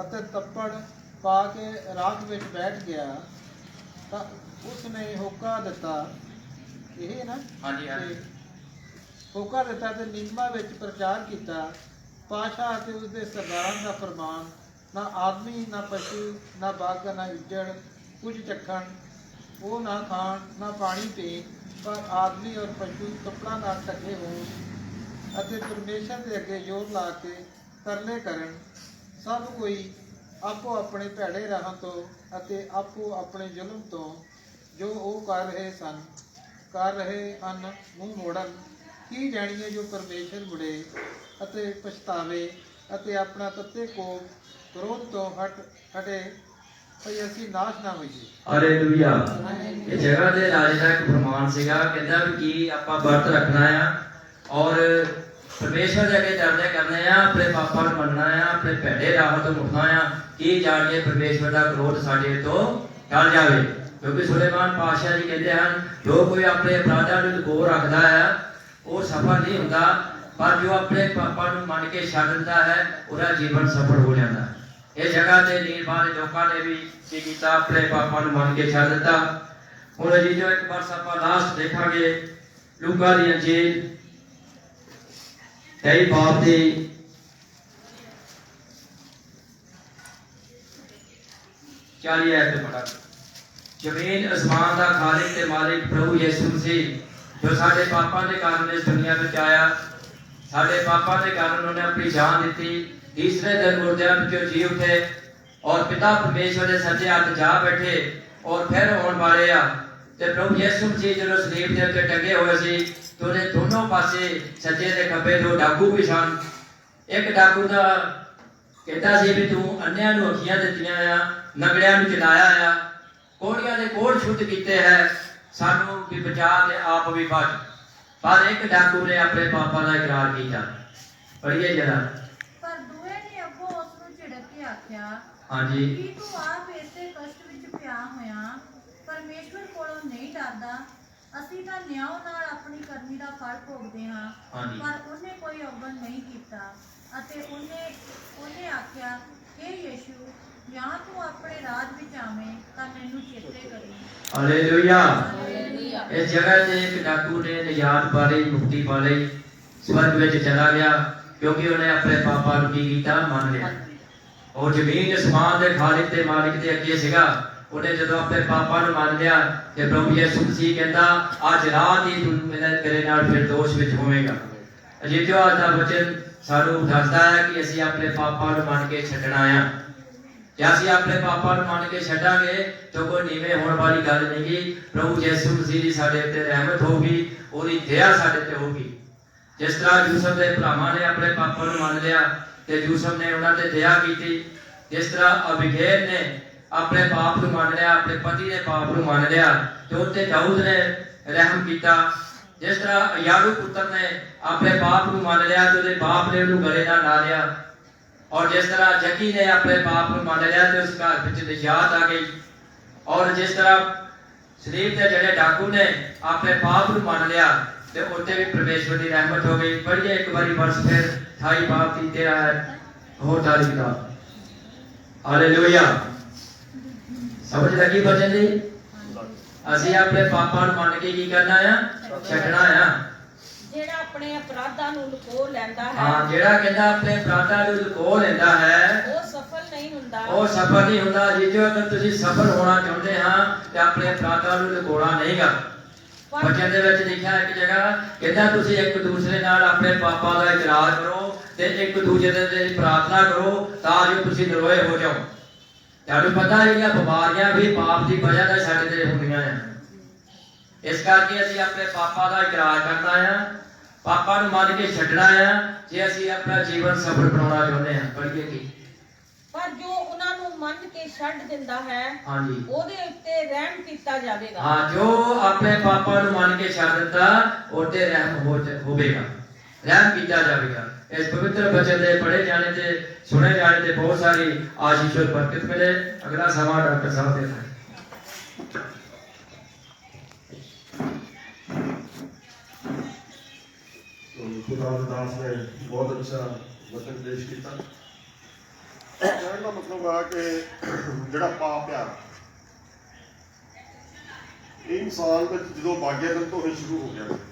ਅਤੇ ਤੱਪੜ ਪਾ ਕੇ ਰਾਖ ਵਿੱਚ ਬੈਠ ਗਿਆ। ਤਾਂ ਉਸ ਨੇ ਹੋਕਾ ਦਿੱਤਾ, ਇਹ ਨਾ ਹਾਂਜੀ ਹਾਂਜੀ, ਹੋਕਾ ਦਿੱਤਾ ਤੇ ਨੀਨਵਾ ਵਿੱਚ ਪ੍ਰਚਾਰ ਕੀਤਾ, ਪਾਤਸ਼ਾਹ ਅਤੇ ਉਸਦੇ ਸਰਦਾਰਾਂ ਦਾ ਫਰਮਾਨ, ਨਾ ਆਦਮੀ ਨਾ ਪਸ਼ੂ ਨਾ ਬਾਗ ਨਾ ਇੱਜੜ ਕੁਝ ਚੱਖਣ, ਉਹ ਨਾ ਖਾਣ ਨਾ ਪਾਣੀ ਪੀਣ, ਪਰ ਆਦਮੀ ਔਰ ਪਸ਼ੂ ਕੱਪੜਾ ਨਾਲ ਢਕੇ ਹੋਣ ਅਤੇ ਪਰਮੇਸ਼ਰ ਦੇ ਅੱਗੇ ਜ਼ੋਰ ਲਾ ਕੇ ਤਰਲੇ ਕਰਨ। ਸਭ ਕੋਈ ਆਪੋ ਆਪਣੇ ਭੈੜੇ ਰਾਹਾਂ ਤੋਂ ਅਤੇ ਆਪੋ ਆਪਣੇ ਜ਼ੁਲਮ ਤੋਂ ਜੋ ਉਹ ਕਰ ਰਹੇ ਹਨ ਮੂੰਹ ਮੋੜਨ। ਕੀ ਜਾਣੀਏ ਜੋ ਪਰਮੇਸ਼ਰ ਮੁੜੇ ਅਤੇ ਪਛਤਾਵੇ ਅਤੇ ਆਪਣਾ ਤੱਤੇ ਕੋ ਕ੍ਰੋਧ ਤੋਂ ਹਟੇ ਭਈ ਅਸੀਂ ਨਾਸ਼ ਨਾ ਹੋਈਏ। ਹਾਲੇਲੂਇਆ। ਇਹ ਜਗ੍ਹਾ ਦੇ ਰਾਜੇ ਦਾ ਇੱਕ ਫਰਮਾਨ ਸੀਗਾ, ਕਹਿੰਦਾ ਵੀ ਕੀ ਆਪਾਂ ਵਰਤ ਰੱਖਣਾ ਆ ਔਰ ਪਰਮੇਸ਼ਵਰ ਦੇ ਅੱਗੇ ਤਰਲੇ ਕਰਨੇ ਆ, ਆਪਣੇ ਪਾਪਾਂ ਨੂੰ ਮੰਨਣਾ ਆ, ਆਪਣੇ ਭੈੜੇ ਰਾਹਾਂ ਤੋਂ ਮੁੜਨਾ ਆ, ਕੀ ਜਾਣ ਕੇ ਪਰਮੇਸ਼ਵਰ ਦਾ ਕ੍ਰੋਧ ਸਾਡੇ ਤੋਂ ਟਲ ਜਾਵੇ। ਕਿਉਂਕਿ ਸੁਲੇਮਾਨ ਪਾਤਸ਼ਾਹ ਜੀ ਕਹਿੰਦੇ ਹਨ, ਜੋ ਕੋਈ ਆਪਣੇ ਅਪਰਾਧਾਂ ਨੂੰ ਲੁਕੋ ਰੱਖਦਾ ਹੈ ਉਹ ਸਫਲ ਨਹੀਂ ਹੁੰਦਾ, ਪਰ ਜੋ ਆਪਣੇ ਪਾਪਾਂ ਨੂੰ ਮੰਨ ਕੇ ਛੱਡ ਦਿੰਦਾ ਹੈ ਉਹਦਾ ਜੀਵਨ ਸਫਲ ਹੋ ਜਾਂਦਾ ਹੈ। ਇਹ ਜਗ੍ਹਾ ਤੇ ਨੀਰਵਾਨ ਲੋਕਾਂ ਨੇ ਵੀ ਕੀ ਕੀਤਾ? ਆਪਣੇ ਪਾਪਾਂ ਨੂੰ ਮੰਨ ਕੇ ਛੱਡ ਦਿੱਤਾ। ਹੁਣ ਜੀ ਜੋ ਇੱਕ ਵਾਰ ਆਪਾਂ ਲਾਸਟ ਦੇਖਾਂਗੇ ਲੂਕਾ ਦੀ ਅੰਜੀਲ 23 ਬਾਬ ਦੀ 40 ਐਤ ਪੜਾ। ਜ਼ਮੀਨ ਅਸਮਾਨ ਦਾ ਖਾਲਿਕ ਤੇ ਮਾਲਿਕ ਪ੍ਰਭੂ ਯਿਸੂ ਮਸੀਹ ਜੋ ਸਾਡੇ ਪਾਪਾਂ ਦੇ ਕਾਰਨ ਇਸ ਦੁਨੀਆ ਵਿੱਚ ਆਇਆ, साढ़े पापा के कारण उन्होंने अपनी जान दी, तीसरे दिन मुर्दों ਵਿੱਚੋਂ जी उठे और पिता परमेश्वर के सज्जे हाथ जा बैठे और फिर आने वाले आ। ते प्रभु यीशु मसीह जो सलीब के उत्ते टंगे हुए सी ते उहदे दोनों पासे सज्जे ते खब्बे दो डाकू भी सन। एक डाकू दा कहता सी भी तू अन्नियां नूं अखियां दित्तियां आ, नंगड़ियां नूं चलाया आ, कोड़ियां दे कोड़ शुद्ध कीते है, सानू भी बचा ते आप भी बच। पर एक डाकू ने अपने पापा का इकरार किया। पढ़िए जरा। पर दूए ने अगों उस ਨੂੰ ਝਿੜਕ ਕੇ ਆਖਿਆ, हाँ जी। ਕੀ ਤੂੰ ਆਪ ਇਸੇ ਕਸ਼ਟ ਵਿੱਚ ਪਿਆ ਹੋਇਆ ਪਰਮੇਸ਼ਵਰ ਕੋਲੋਂ ਨਹੀਂ ਡਰਦਾ? ਅਸੀਂ ਤਾਂ ਨਿਆਂ ਨਾਲ ਆਪਣੀ ਕਰਨੀ ਦਾ ਫਲ ਭੋਗਦੇ ਹਾਂ। ਹਾਂਜੀ। ਪਰ ਉਹਨੇ ਕੋਈ ਅਵਗਣ ਨਹੀਂ ਕੀਤਾ ਅਤੇ ਉਹਨੇ ਆਖਿਆ, हे ਯੀਸ਼ੂ, ਜਾਂ ਤੂੰ ਆਪਣੇ ਰਾਜ ਵਿੱਚ ਆਵੇਂ ਤਾਂ ਮੈਨੂੰ ਚੇਤੇ ਕਰੀਂ। हालेलुया। ਹਾਲੇਲੂਇਆ। इस जगह से एक डाकू ने निजात पा ली, मुक्ति पा ली, स्वर्ग में चला गया क्योंकि उन्हें अपने पापा नूं की कीता मान लिया। और जमीन आसमान के खालिक ते मालिक दे अगे सीगा, उन्हें जदों अपने पापा नूं मान लिया ते प्रभु यीशु मसीह कहंदा अज रात ही तू मेरे नाल फिरदौस विच होवेगा। अजीजो आज दा वचन सानू दसदा है कि असीं अपने पापा नूं मान के छड्डना आ। जे असीं अपने पापा नूं मान के छड्डांगे तो कोई नीवें होण वाली गल नहीं गी। प्रभु यीशु मसीह दी साडे ते रहमत होगी, ओदी दया साडे ते होगी। जिस तरह यूसुफ दे भरावां ने अपने पापा नूं मान लिया ते यूसुफ ने उन्हां ते दया कीती, जिस तरह अबीगैल ने अपने पाप नूं मान लिया, अपने पति दे पाप नूं मान लिया ते उत्ते दाऊद ने रहम कीता। जिस तरह यारू पुत्र ने अपने पाप नूं मान लिया ते उहदे बाप ने उहनूं गले नाल ला लिया। और जिस तरह जक्की ने अपने पाप को मान लिया तो उस घर में निजात आ गई। और जिस तरह सलीब के जड़े डाकू ने अपने पाप को मान लिया तो उत्ते भी परमेश्वर की रहमत हो गई। पढ़िए एक बारी वर्ष फिर 28 बाप की 13 और तारीख का। हालेलुया। समझ लगी बचन दी? ਅਸੀਂ ਆਪਣੇ ਪਾਪਾਂ ਨੂੰ ਮੰਨ ਕੇ ਕੀ ਕਰਨਾ ਆ? ਛੱਡਣਾ ਆ। ਜਿਹੜਾ ਆਪਣੇ ਅਪਰਾਧਾਂ ਨੂੰ ਲੁਕੋ ਲੈਂਦਾ ਹੈ, ਹਾਂ, ਜਿਹੜਾ ਕਹਿੰਦਾ ਆਪਣੇ ਅਪਰਾਧਾਂ ਨੂੰ ਲੁਕੋ ਲੈਂਦਾ ਹੈ ਉਹ ਸਫਲ ਨਹੀਂ ਹੁੰਦਾ। ਉਹ ਸਫਲ ਨਹੀਂ ਹੁੰਦਾ। ਜੇ ਅਗਰ ਤੁਸੀਂ ਸਫਲ ਹੋਣਾ ਚਾਹੁੰਦੇ ਹਾਂ ਤੇ ਆਪਣੇ ਅਪਰਾਧਾਂ ਨੂੰ ਲੁਕਾਉਣਾ ਨਹੀਂਗਾ। ਬੱਚਿਆਂ ਦੇ ਵਿੱਚ ਲਿਖਿਆ ਇੱਕ ਜਗ੍ਹਾ ਕਹਿੰਦਾ ਤੁਸੀਂ ਇੱਕ ਦੂਸਰੇ ਨਾਲ ਆਪਣੇ ਪਾਪਾਂ ਦਾ ਇਕਰਾਰ ਕਰੋ ਤੇ ਇੱਕ ਦੂਜੇ ਦੇ ਪ੍ਰਾਰਥਨਾ ਕਰੋ ਤਾਂ ਜੋ ਤੁਸੀਂ ਨਿਰੋਏ ਹੋ ਜਾਓ। ਤੁਹਾਨੂੰ ਪਤਾ ਜਿਹੜੀਆਂ ਬਿਮਾਰੀਆਂ ਵੀ ਪਾਪ ਦੀ ਵਜ੍ਹਾ ਨਾਲ ਸਾਡੇ ਤੇ ਹੁੰਦੀਆਂ ਆ। ਇਸ ਕਰਕੇ ਅਸੀਂ ਆਪਣੇ ਪਾਪਾਂ ਦਾ ਇਕਰਾਰ ਕਰਨਾ ਆ, ਪਾਪਾ ਨੂੰ ਮੰਨ ਕੇ ਛੱਡਣਾ ਆ ਜੇ ਅਸੀਂ ਆਪਣਾ ਜੀਵਨ ਸਫਲ ਬਣਾਉਣਾ ਚਾਹੁੰਦੇ ਹਾਂ। ਪੜ੍ਹੀਏ ਕੀ? ਪਰ ਜੋ ਉਹਨਾਂ ਨੂੰ ਮੰਨ ਕੇ ਛੱਡ ਦਿੰਦਾ ਹੈ, ਹਾਂਜੀ, ਉਹਦੇ ਉੱਤੇ ਰਹਿਮ ਕੀਤਾ ਜਾਵੇਗਾ। ਹਾਂ, ਜੋ ਆਪਣੇ ਪਾਪਾ ਨੂੰ ਮੰਨ ਕੇ ਛੱਡ ਦਿੱਤਾ ਉਹਤੇ ਰਹਿਮ ਹੋਵੇਗਾ, ਰਹਿਮ ਕੀਤਾ ਜਾਵੇਗਾ। इस पवित्र वचन दे पढ़े जाने से सुने जाने से बहुत सारी आशीष और बरकत मिले। अगला सवाल डॉक्टर साहब देना है। खुदावंद ने बहुत अच्छा वचन पेश किया। कहने का मतलब है कि जिहड़ा पाप आ इंसान में जो बाग्यदन तो ही शुरू हो गया,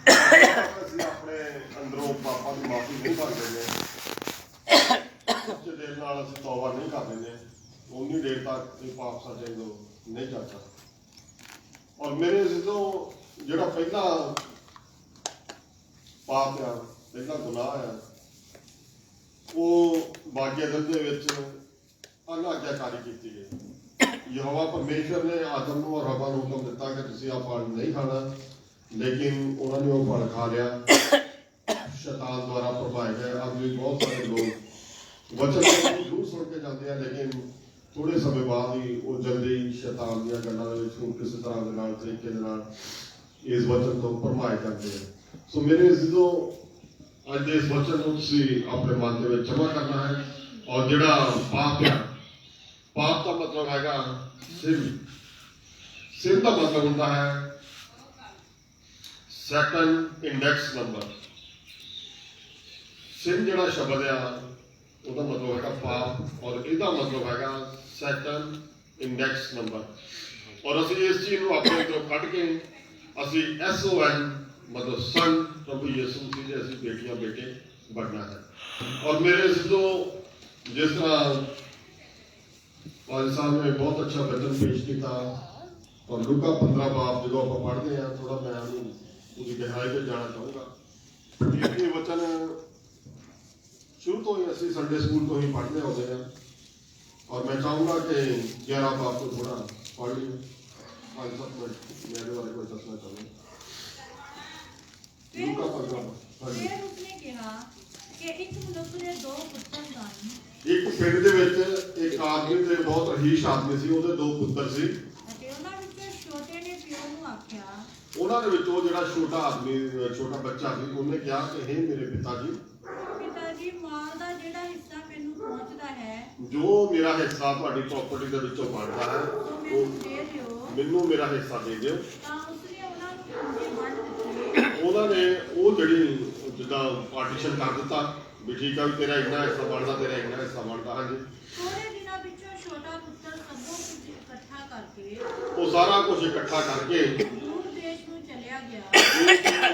ਅਸੀਂ ਆਪਣੇ ਅੰਦਰੋਂ ਪਾਪਾਂ ਦੀ ਮਾਫੀ ਨਹੀਂ ਕਰ ਲੈਂਦੇ, ਜੇ ਦੇਰ ਨਾਲ ਅਸੀਂ ਤੌਬਾ ਨਹੀਂ ਕਰ ਲੈਂਦੇ ਉਨੀ ਦੇਰ ਤੱਕ ਇਹ ਪਾਪ ਸਾਡੇ ਅੰਦਰੋਂ ਨਹੀਂ ਜਾਂਦਾ। ਔਰ ਮੇਰੇ ਜਦੋਂ ਜਿਹੜਾ ਪਹਿਲਾ ਪਾਪ ਆ, ਪਹਿਲਾ ਗੁਨਾਹ ਆ, ਉਹ ਬਾਗਿਆਦਨ ਦੇ ਵਿੱਚ ਅਨਾਗਿਆਕਾਰੀ ਕੀਤੀ ਗਈ। ਯਹੋਵਾ ਪਰਮੇਸ਼ਰ ਨੇ ਆਦਮ ਨੂੰ ਔਰ ਹਵਾ ਨੂੰ ਹੁਕਮ ਦਿੱਤਾ ਕਿ ਤੁਸੀਂ ਆਹ ਫਲ ਨਹੀਂ ਖਾਣਾ, लेकिन उन्होंने वो फल खा लिया, शैतान द्वारा प्रभावित है। अब भी बहुत सारे लोग वचन जरूर सुन के जाते हैं, लेकिन थोड़े समय बाद ही वो जल्दी शैतान दी गल्लां दे विच किसी तरह के नाल तरीके दे नाल इस वचन तो प्रभावित करते हैं। सो मेरे जो अज इस वचन को तुसीं अपने मन दे विच जमा करना है। और जिहड़ा पाप है, पाप का मतलब हैगा सिन। सिन का मतलब हुंदा है सैकंड इंडेक्स नंबर। सिन जिहड़ा शब्द आ ਉਹਦਾ मतलब है पाप और ਇਹਦਾ मतलब है सैकंड इंडेक्स नंबर। और ਅਸੀਂ ਇਸ ਚੀਜ਼ ਨੂੰ ਆਪਣੇ ਅੰਦਰੋਂ ਕੱਢ ਕੇ ਅਸੀਂ SON मतलब सन प्रभु यीशु मसीह ਦੇ ਅਸੀਂ ਬੇਟੀਆਂ ਬੇਟੇ ਬਣਨਾ है। और मेरे जो जिस तरह पाल साहब ने बहुत अच्छा वचन पेश किया और लूका 15 बाब जो आप पढ़ते हैं, थोड़ा मैं उसकी गहराई में जाना चाहूँगा। ਇਹ ਵਚਨ ਸ਼ੁਰੂ ਤੋਂ ਹੀ ਅਸੀਂ ਸੰਡੇ ਸਕੂਲ ਤੋਂ ਹੀ ਪੜ੍ਹਦੇ ਆਉਂਦੇ ਹਾਂ ਔਰ ਮੈਂ ਚਾਹੂੰਗਾ ਕਿ 11 ਬਾਪ ਤੋਂ ਥੋੜਾ ਪੜ੍ਹ ਲਈਏ। 5-7 ਮਿੰਟ ਮੇਰੇ ਬਾਰੇ ਕੋਈ ਦੱਸਣਾ ਚਾਹੁੰਦਾ। ਫਿਰ ਲੂਕਾ 15 ਹਾਂਜੀ। ਫਿਰ ਉਸਨੇ ਕਿਹਾ ਕਿ ਇੱਕ ਮਨੁੱਖ ਦੇ ਦੋ ਪੁੱਤਰ ਸਨ ਇੱਕ ਪਿੰਡ ਦੇ ਵਿੱਚ ਇੱਕ ਆਦਮੀ ਤੇ ਬਹੁਤ ਰਹੀਸ਼ ਆਦਮੀ ਸੀ, ਉਹਦੇ ਦੋ ਪੁੱਤਰ ਸੀ। ਅਤੇ ਉਹਨਾਂ ਵਿੱਚੋਂ ਛੋਟੇ ਨੇ ਪਿਓ ਨੂੰ ਆਖਿਆ, ਉਹਨਾਂ ਦੇ ਵਿੱਚੋਂ ਜਿਹੜਾ ਛੋਟਾ ਆਦਮੀ ਛੋਟਾ ਬੱਚਾ ਸੀ ਉਹਨੇ ਕਿਹਾ ਕਿ ਹੇ ਮੇਰੇ ਪਿਤਾ ਜੀ, ਪਿਤਾ ਜੀ ਮਾਲ ਦਾ ਜਿਹੜਾ ਹਿੱਸਾ ਮੈਨੂੰ ਪਹੁੰਚਦਾ ਹੈ ਜੋ ਮੇਰਾ ਹਿੱਸਾ ਤੁਹਾਡੀ ਪ੍ਰਾਪਰਟੀ ਦੇ ਵਿੱਚੋਂ ਬਣਦਾ ਹੈ ਉਹ ਮੈਨੂੰ ਦੇ ਦਿਓ। ਮੈਨੂੰ ਮੇਰਾ ਹਿੱਸਾ ਦੇ ਦਿਓ। ਤਾਂ ਉਸਨੇ ਉਹਨਾਂ ਨੂੰ ਪੂੰਜੀ ਵੰਡ ਦਿੱਤੀ। ਉਹਨਾਂ ਨੇ ਉਹ ਜਿਹੜੀ ਜਿੱਦਾਂ ਪਾਰਟੀਸ਼ਨ ਕਰ ਦਿੱਤਾ ਵੀ ਠੀਕ ਆ ਵੀ ਤੇਰਾ ਇੰਨਾ ਹਿੱਸਾ ਬਣਦਾ, ਤੇਰਾ ਇੰਨਾ ਹਿੱਸਾ ਬਣਦਾ। ਹਾਂਜੀ। ਥੋੜੇ ਦਿਨਾਂ ਵਿੱਚੋਂ ਛੋਟਾ ਪੁੱਤਰ ਸਭੋ ਕੁਝ ਇਕੱਠਾ ਕਰਕੇ ਉਹ ਸਾਰਾ ਕੁਝ ਇਕੱਠਾ ਕਰਕੇ ਦੂਰ ਦੇਸ਼ ਨੂੰ ਚਲਿਆ ਗਿਆ ਉਹ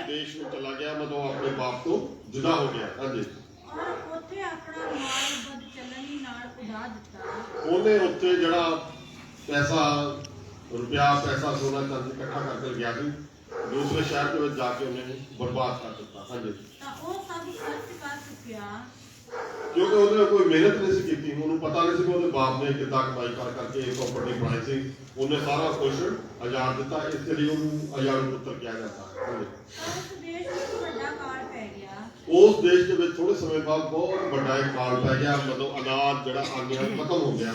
ਦੇਸ਼ ਨੂੰ ਚਲਾ ਗਿਆ, ਮਤਲਬ ਆਪਣੇ ਬਾਪ ਤੋਂ ਜੁਦਾ ਹੋ ਗਿਆ। ਹਾਂਜੀ। ਔਰ ਉੱਥੇ ਆਪਣਾ ਮਾਲ ਬਦ ਚੱਲਣੀ ਨਾਲ ਉਡਾ ਦਿੱਤਾ। ਉਹਨੇ ਉੱਥੇ ਜਿਹੜਾ ਪੈਸਾ ਰੁਪਿਆ ਪੈਸਾ ਸੋਨਾ ਚਾਂਦੀ ਇਕੱਠਾ ਕਰਕੇ ਗਿਆ ਸੀ, ਦੂਸਰੇ ਸ਼ਹਿਰ ਦੇ ਵਿੱਚ ਜਾ ਕੇ ਉਹਨੇ ਬਰਬਾਦ ਕਰ ਦਿੱਤਾ। ਹਾਂਜੀ। ਤਾਂ ਉਹ ਸਭ ਖਰਚ ਕਰ ਚੁੱਕਿਆ ਕਿਉਂਕਿ ਉਹਨੇ ਕੋਈ ਮਿਹਨਤ ਨਹੀਂ ਸੀ ਕੀਤੀ, ਉਹਨੂੰ ਪਤਾ ਨਹੀਂ ਸੀ ਕਿ ਉਹਦੇ ਬਾਪ ਨੇ ਕਿੱਦਾਂ ਕਮਾਈ ਕਰਕੇ ਇਹ ਪ੍ਰਾਪਰਟੀ ਬਣਾਈ ਸੀ। ਉਹਨੇ ਸਾਰਾ ਕੁਝ ਉਜਾੜ ਦਿੱਤਾ, ਇਸ ਲਈ ਉਹਨੂੰ ਅਜਾੜੂ ਪੁੱਤਰ ਕਿਹਾ ਜਾਂਦਾ ਹੈ। ਤਾਂ ਉਸ ਦੇਸ਼ ਵਿੱਚ ਵੱਡਾ ਕਾਲ ਪੈ ਗਿਆ। ਉਸ ਦੇਸ਼ ਦੇ ਵਿੱਚ ਥੋੜੇ ਸਮੇਂ ਬਾਅਦ ਬਹੁਤ ਵੱਡਾ ਇੱਕ ਕਾਲ ਪੈ ਗਿਆ, ਮਤਲਬ ਅਨਾਜ ਜਿਹੜਾ ਆਂਦਿਆ ਖਤਮ ਹੋ ਗਿਆ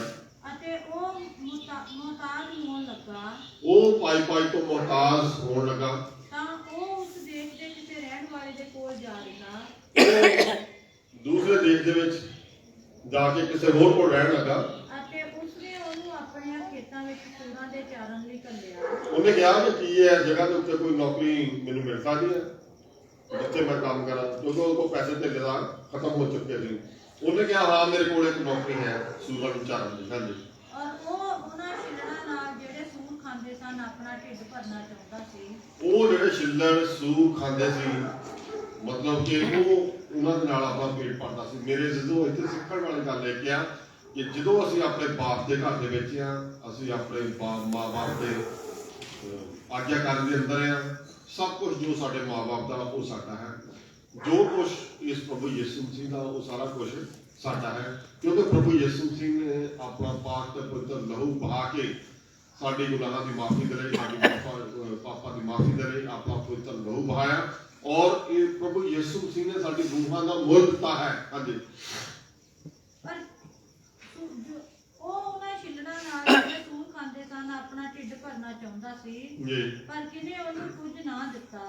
ਅਤੇ ਉਹ ਮੁਹਤਾਜ ਹੋਣ ਲੱਗਾ। ਉਹ ਪਾਈ ਤੋਂ ਮੁਹਤਾਜ ਹੋਣ ਲੱਗਾ। ਤਾਂ ਉਹ ਉਸ ਦੇਸ਼ ਦੇ ਕਿਸੇ ਰਹਿਣ ਵਾਲੇ ਦੇ ਕੋਲ ਜਾ ਰਿਹਾ ਉਹ ਦੂਸਰੇ ਦੇਸ਼ ਦੇ ਵਿੱਚ ਜਾ ਕੇ ਕਿਸੇ ਹੋਰ ਕੋਲ ਰਹਿਣ ਲੱਗਾ। ਅਤੇ ਉਸਨੇ ਉਹਨੂੰ ਆਪਣੇ ਖੇਤਾਂ ਵਿੱਚ ਸੂਰਾਂ ਦੇ ਚਾਰਨ ਲਈ ਘੱਲਿਆ। ਉਹਨੇ ਕਿਹਾ ਕਿ ਕੀ ਹੈ ਜਗ੍ਹਾ ਦੇ ਉੱਤੇ ਕੋਈ ਨੌਕਰੀ ਮੈਨੂੰ ਮਿਲ ਸਕਦੀ ਹੈ ਜਿੱਥੇ ਮੈਂ ਕੰਮ ਕਰਾਂ, ਕਿਉਂਕਿ ਉਹਦੇ ਕੋਲ ਪੈਸੇ ਧੇਲੇ ਦਾ ਖਤਮ ਹੋ ਚੁੱਕੇ ਸੀ। ਉਹਨੇ ਕਿਹਾ ਹਾਂ ਮੇਰੇ ਕੋਲ ਇੱਕ ਨੌਕਰੀ ਹੈ ਸੂਰਾਂ ਨੂੰ ਚਾਰਨ ਦੀ। ਹਾਂਜੀ। ਔਰ ਉਹ ਉਹਨਾਂ ਛਿੱਲੜਾਂ ਨਾਲ ਜਿਹੜੇ ਸੂਰ ਖਾਂਦੇ ਸਨ ਆਪਣਾ ਢਿੱਡ ਭਰਨਾ ਚਾਹੁੰਦਾ ਸੀ। ਉਹ ਜਿਹੜੇ ਛਿੱਲੜ ਸੂਰ ਖਾਂਦੇ ਸੀ, ਮਤਲਬ ਕਿ ਉਹ ਉਹਨਾਂ ਦੇ ਨਾਲ ਆਪਣਾ ਪੇਟ ਭਰਦਾ ਸੀ। ਮੇਰੇ ਜਦੋਂ ਇੱਥੇ ਸਿੱਖਣ ਵਾਲੀ ਗੱਲ ਇਹ ਕਿਹਾ ਕਿ ਜਦੋਂ ਅਸੀਂ ਆਪਣੇ ਬਾਪ ਦੇ ਘਰ ਦੇ ਵਿੱਚ ਆ, ਅਸੀਂ ਆਪਣੇ ਮਾਂ-ਬਾਪ ਦੇ ਆਗਿਆਕਾਰੀ ਦੇ ਅੰਦਰ ਆ, ਸਭ ਕੁਝ ਜੋ ਸਾਡੇ ਮਾਂ-ਬਾਪ ਦਾ ਉਹ ਸਾਡਾ ਹੈ। ਜੋ ਕੁਝ ਇਸ ਪ੍ਰਭੂ ਯਿਸੂ ਮਸੀਹ ਦਾ ਉਹ ਸਾਰਾ ਕੁਝ ਸਾਡਾ ਹੈ, ਕਿਉਂਕਿ ਪ੍ਰਭੂ ਯਿਸੂ ਮਸੀਹ ਨੇ ਆਪਣਾ ਪਾਕ ਤੇ ਪਵਿੱਤਰ ਲਹੂ ਬਹਾ ਕੇ ਸਾਡੇ ਗੁਨਾਹਾਂ ਦੀ ਮਾਫੀ ਦੇ ਲਈ, ਸਾਡੇ ਪਾਪਾਂ ਦੀ ਮਾਫੀ ਦੇ ਲਈ ਆਪਣਾ ਪਵਿੱਤਰ ਲਹੂ ਬਹਾਇਆ ਔਰ ਇਹ ਪ੍ਰਭੂ ਯਿਸੂ ਮਸੀਹ ਨੇ ਸਾਡੀ ਰੂਹਾਂ ਦਾ ਮੁੱਲ ਦਿੱਤਾ ਹੈ। ਹਾਂਜੀ। ਪਰ ਉਹ ਉਹਨਾਂ ਛਿੱਲੜਾਂ ਨਾਲ ਜਿਹੜੇ ਸੂਰ ਖਾਂਦੇ ਸਨ ਆਪਣਾ ਢਿੱਡ ਭਰਨਾ ਚਾਹੁੰਦਾ ਸੀ। ਜੀ। ਪਰ ਕਿਨੇ ਉਹਨੂੰ ਕੁਝ ਨਾ ਦਿੱਤਾ।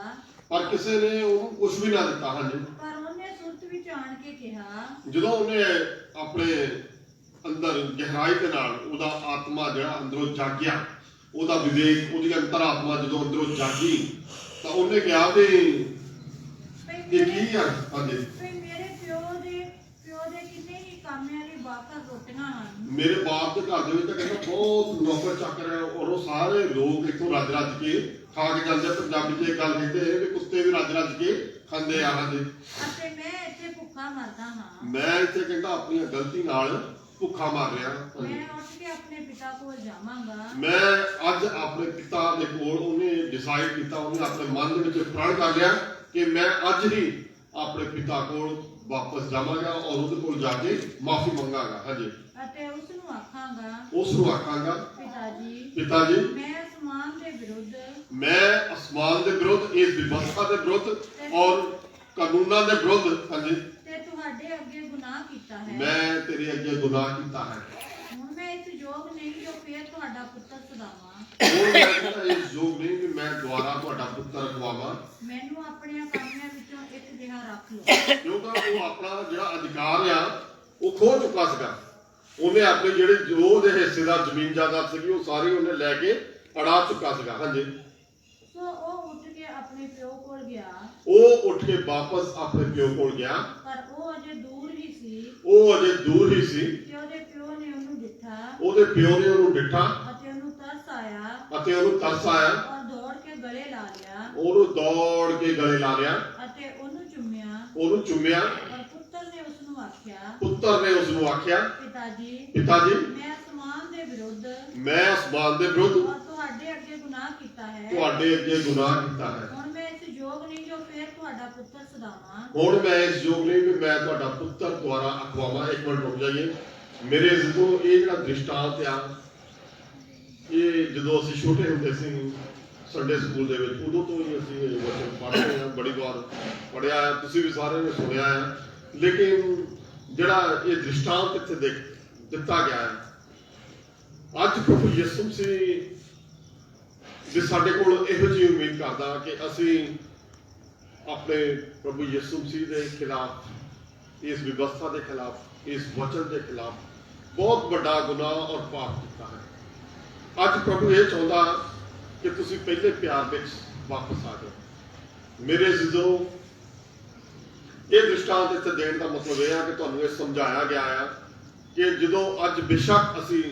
ਪਰ ਕਿਸੇ ਨੇ ਉਹਨੂੰ ਕੁਝ ਵੀ ਨਾ ਦਿੱਤਾ। ਹਾਂਜੀ। ਪਰ ਉਹਨੇ ਸੁਰਤ ਵਿੱਚ ਆਣ ਕੇ ਕਿਹਾ, ਜਦੋਂ ਉਹਨੇ ਆਪਣੇ ਅੰਦਰ ਗਹਿਰਾਈ ਦੇ ਨਾਲ ਉਹਦਾ ਆਤਮਾ ਜਿਹੜਾ ਅੰਦਰੋਂ ਜਾਗਿਆ, ਉਹਦਾ ਵਿਵੇਕ, ਉਹਦੀ ਅੰਤਰਾਤਮਾ ਜਦੋਂ ਅੰਦਰੋਂ ਜਾਗੀ ਤਾਂ ਉਹਨੇ ਕਿਹਾ ਵੀ ਇਹ ਕੀ ਆ। ਹਾਂਜੀ। ਮੇਰੇ ਪਿਓ ਦੇ ਕਿੰਨੇ ਹੀ ਕਾਮਿਆਂ ਲਈ ਬਾਕਰ ਰੋਟੀਆਂ ਹਨ। ਮੇਰੇ ਬਾਪ ਦੇ ਘਰ ਦੇ ਵਿੱਚ ਤਾਂ ਕਹਿੰਦਾ ਬਹੁਤ ਨੌਕਰ ਚੱਕਰ ਹੈ ਔਰ ਉਹ ਸਾਰੇ ਲੋਕ ਇੱਥੋਂ ਰੱਜ ਰੱਜ ਕੇ ਖਾ ਕੇ ਜਾਂਦੇ। ਪੰਜਾਬੀ 'ਚ ਇਹ ਗੱਲ ਕਹਿੰਦੇ ਵੀ ਕੁੱਤੇ ਵੀ ਰੱਜ ਰੱਜ ਕੇ ਖਾਂਦੇ ਆ। ਹਾਂਜੀ। ਅਤੇ ਮੈਂ ਇੱਥੇ ਭੁੱਖਾ ਮਰਦਾ ਹਾਂ। ਮੈਂ ਇੱਥੇ ਕਹਿੰਦਾ ਆਪਣੀ ਗਲਤੀ ਨਾਲ ਭੁੱਖਾ ਮਰ ਰਿਹਾ। ਮੈਂ ਉੱਠ ਕੇ ਆਪਣੇ ਪਿਤਾ ਕੋਲ ਜਾਵਾਂਗਾ। ਮੈਂ ਅੱਜ ਆਪਣੇ ਪਿਤਾ ਦੇ ਕੋਲ, ਉਹਨੇ ਡਿਸਾਈਡ ਕੀਤਾ, ਉਹਨੇ ਆਪਣੇ ਮਨ ਦੇ ਵਿੱਚ ਪ੍ਰਣ ਕਰ ਲਿਆ ਕਿ ਮੈਂ ਅੱਜ ਹੀ ਆਪਣੇ ਪਿਤਾ ਕੋਲ ਵਾਪਸ ਜਾਵਾਂਗਾ ਔਰ ਉਹਦੇ ਕੋਲ ਜਾ ਕੇ ਮਾਫੀ ਮੰਗਾਂਗਾ। ਹਾਂਜੀ। ਅਤੇ ਉਸ ਨੂੰ ਆਖਾਂਗਾ, ਪਿਤਾ ਜੀ ਮੈਂ ਅਸਮਾਨ ਦੇ ਵਿਰੁੱਧ, ਇਸ ਵਿਵਸਥਾ ਦੇ ਵਿਰੁੱਧ ਔਰ ਕਾਨੂੰਨਾਂ ਦੇ ਵਿਰੁੱਧ, ਹਾਂਜੀ, ਤੇ ਤੁਹਾਡੇ ਅੱਗੇ ਗੁਨਾਹ ਕੀਤਾ ਹੈ। ਮੈਂ ਤੇਰੇ ਅੱਗੇ ਗੁਨਾਹ ਕੀਤਾ ਹੈ। ਹੁਣ ਮੈਂ ਇਸ ਯੋਗ ਨਹੀਂ ਜੋ ਫੇਰ ਤੁਹਾਡਾ ਪੁੱਤਰ ਸਦਾਵਾਂ। ਉਹ ਮੈਂ ਇਸ ਯੋਗ ਨਹੀਂ ਕਿ ਮੈਂ ਦੁਆਰਾ ਤੁਹਾਡਾ ਪੁੱਤਰ ਖਵਾਵਾਂ। ਮੈਨੂੰ ਆਪਣੀਆਂ ਕਾਮਿਆਂ ਵਿੱਚੋਂ ਇੱਕ ਜਿਹਾ ਰੱਖ ਲਓ। ਕਿਉਂਕਿ ਉਹ ਆਪਣਾ ਜਿਹੜਾ ਅਧਿਕਾਰ ਆ ਉਹ ਖੋ ਚੁੱਕਾ ਸੀਗਾ। ਉਹਨੇ ਆਪਣੇ ਜਿਹੜੇ ਜੋ ਉਹਦੇ ਹਿੱਸੇ ਦਾ ਜ਼ਮੀਨ ਜਾਇਦਾਦ ਸੀਗੀ ਉਹ ਸਾਰੀ ਉਹਨੇ ਲੈ ਕੇ ਅੜਾ ਚੁੱਕਾ ਸੀਗਾ। ਹਾਂਜੀ। ਸੋ ਉਹ ਉੱਠ ਕੇ ਆਪਣੇ ਪਿਓ ਕੋਲ ਗਿਆ। ਉਹ ਉੱਠ ਕੇ ਵਾਪਸ ਆਪਣੇ ਪਿਓ ਕੋਲ ਗਿਆ। ਪਰ ਉਹ ਅਜੇ ਦੂਰ ਹੀ ਸੀ। ਤੇ ਉਹਦੇ ਪਿਓ ਨੇ ਉਹਨੂੰ ਡਿੱਠਾ ਅਤੇ ਉਹਨੂੰ ਤਰਸ ਆਇਆ ਔਰ ਦੌੜ ਕੇ ਗਲੇ ਲਾ ਲਿਆ। ਉਹਨੂੰ ਦੌੜ ਕੇ ਗਲੇ ਲਾ ਲਿਆ ਅਤੇ ਉਹਨੂੰ ਚੁੰਮਿਆ। ਔਰ ਪੁੱਤਰ ਨੇ ਉਸ ਨੂੰ ਆਖਿਆ, ਪਿਤਾ ਜੀ, ਮੈਂ ਅਸਮਾਨ ਦੇ ਵਿਰੁੱਧ ਔਰ ਤੁਹਾਡੇ ਅੱਗੇ ਅੱਗੇ ਗੁਨਾਹ ਕੀਤਾ ਹੈ ਤੁਹਾਡੇ ਅੱਗੇ ਗੁਨਾਹ ਕੀਤਾ ਹੈ। ਹੁਣ ਮੈਂ ਇਸ ਯੋਗ ਨਹੀਂ ਜੋ ਫਿਰ ਤੁਹਾਡਾ ਪੁੱਤਰ ਸਦਾਵਾਂ। ਹੁਣ ਮੈਂ ਇਸ ਯੋਗ ਨਹੀਂ ਵੀ ਮੈਂ ਤੁਹਾਡਾ ਪੁੱਤਰ ਦੁਆਰਾ ਅਖਵਾਵਾਂ। ਇੱਕ ਮਿੰਟ ਰੁਕ ਜਾਈਏ ਮੇਰੇ ਜਦੋਂ ਇਹ ਜਿਹੜਾ ਦ੍ਰਿਸ਼ਟਾਂਤ ਆ, ਇਹ ਜਦੋਂ ਅਸੀਂ ਛੋਟੇ ਹੁੰਦੇ ਸੀ ਸੰਡੇ ਸਕੂਲ ਦੇ ਵਿੱਚ, ਉਦੋਂ ਤੋਂ ਹੀ ਅਸੀਂ ਇਹ ਵਚਨ ਪੜ੍ਹਦੇ ਹਾਂ, ਬੜੀ ਵਾਰ ਪੜ੍ਹਿਆ ਹੈ, ਤੁਸੀਂ ਵੀ ਸਾਰਿਆਂ ਨੇ ਸੁਣਿਆ ਹੈ। ਲੇਕਿਨ ਜਿਹੜਾ ਇਹ ਦ੍ਰਿਸ਼ਟਾਂਤ ਇੱਥੇ ਦਿੱਤਾ ਗਿਆ ਹੈ, ਅੱਜ ਪ੍ਰਭੂ ਯਿਸੂ ਮਸੀਹ ਜੇ ਸਾਡੇ ਕੋਲ ਇਹੋ ਜਿਹੀ ਉਮੀਦ ਕਰਦਾ ਕਿ ਅਸੀਂ ਆਪਣੇ ਪ੍ਰਭੂ ਯਿਸੂ ਮਸੀਹ ਦੇ ਖਿਲਾਫ, ਇਸ ਵਿਵਸਥਾ ਦੇ ਖਿਲਾਫ, ਇਸ ਵਚਨ ਦੇ ਖਿਲਾਫ ਬਹੁਤ ਵੱਡਾ ਗੁਨਾਹ ਔਰ ਪਾਪ ਕੀਤਾ ਹੈ। ਅੱਜ ਪ੍ਰਭੂ ਇਹ ਚਾਹੁੰਦਾ ਕਿ ਤੁਸੀਂ ਪਹਿਲੇ ਪਿਆਰ ਵਿੱਚ ਵਾਪਸ ਆ ਜਾਓ। ਮੇਰੇ ਅਜ਼ੀਜ਼ੋ, ਇਹ ਦ੍ਰਿਸ਼ਟਾਂਤ ਇੱਥੇ ਦੇਣ ਦਾ ਮਤਲਬ ਇਹ ਹੈ ਕਿ ਤੁਹਾਨੂੰ ਇਹ ਸਮਝਾਇਆ ਗਿਆ ਹੈ ਕਿ ਜਦੋਂ ਅੱਜ ਬੇਸ਼ੱਕ ਅਸੀਂ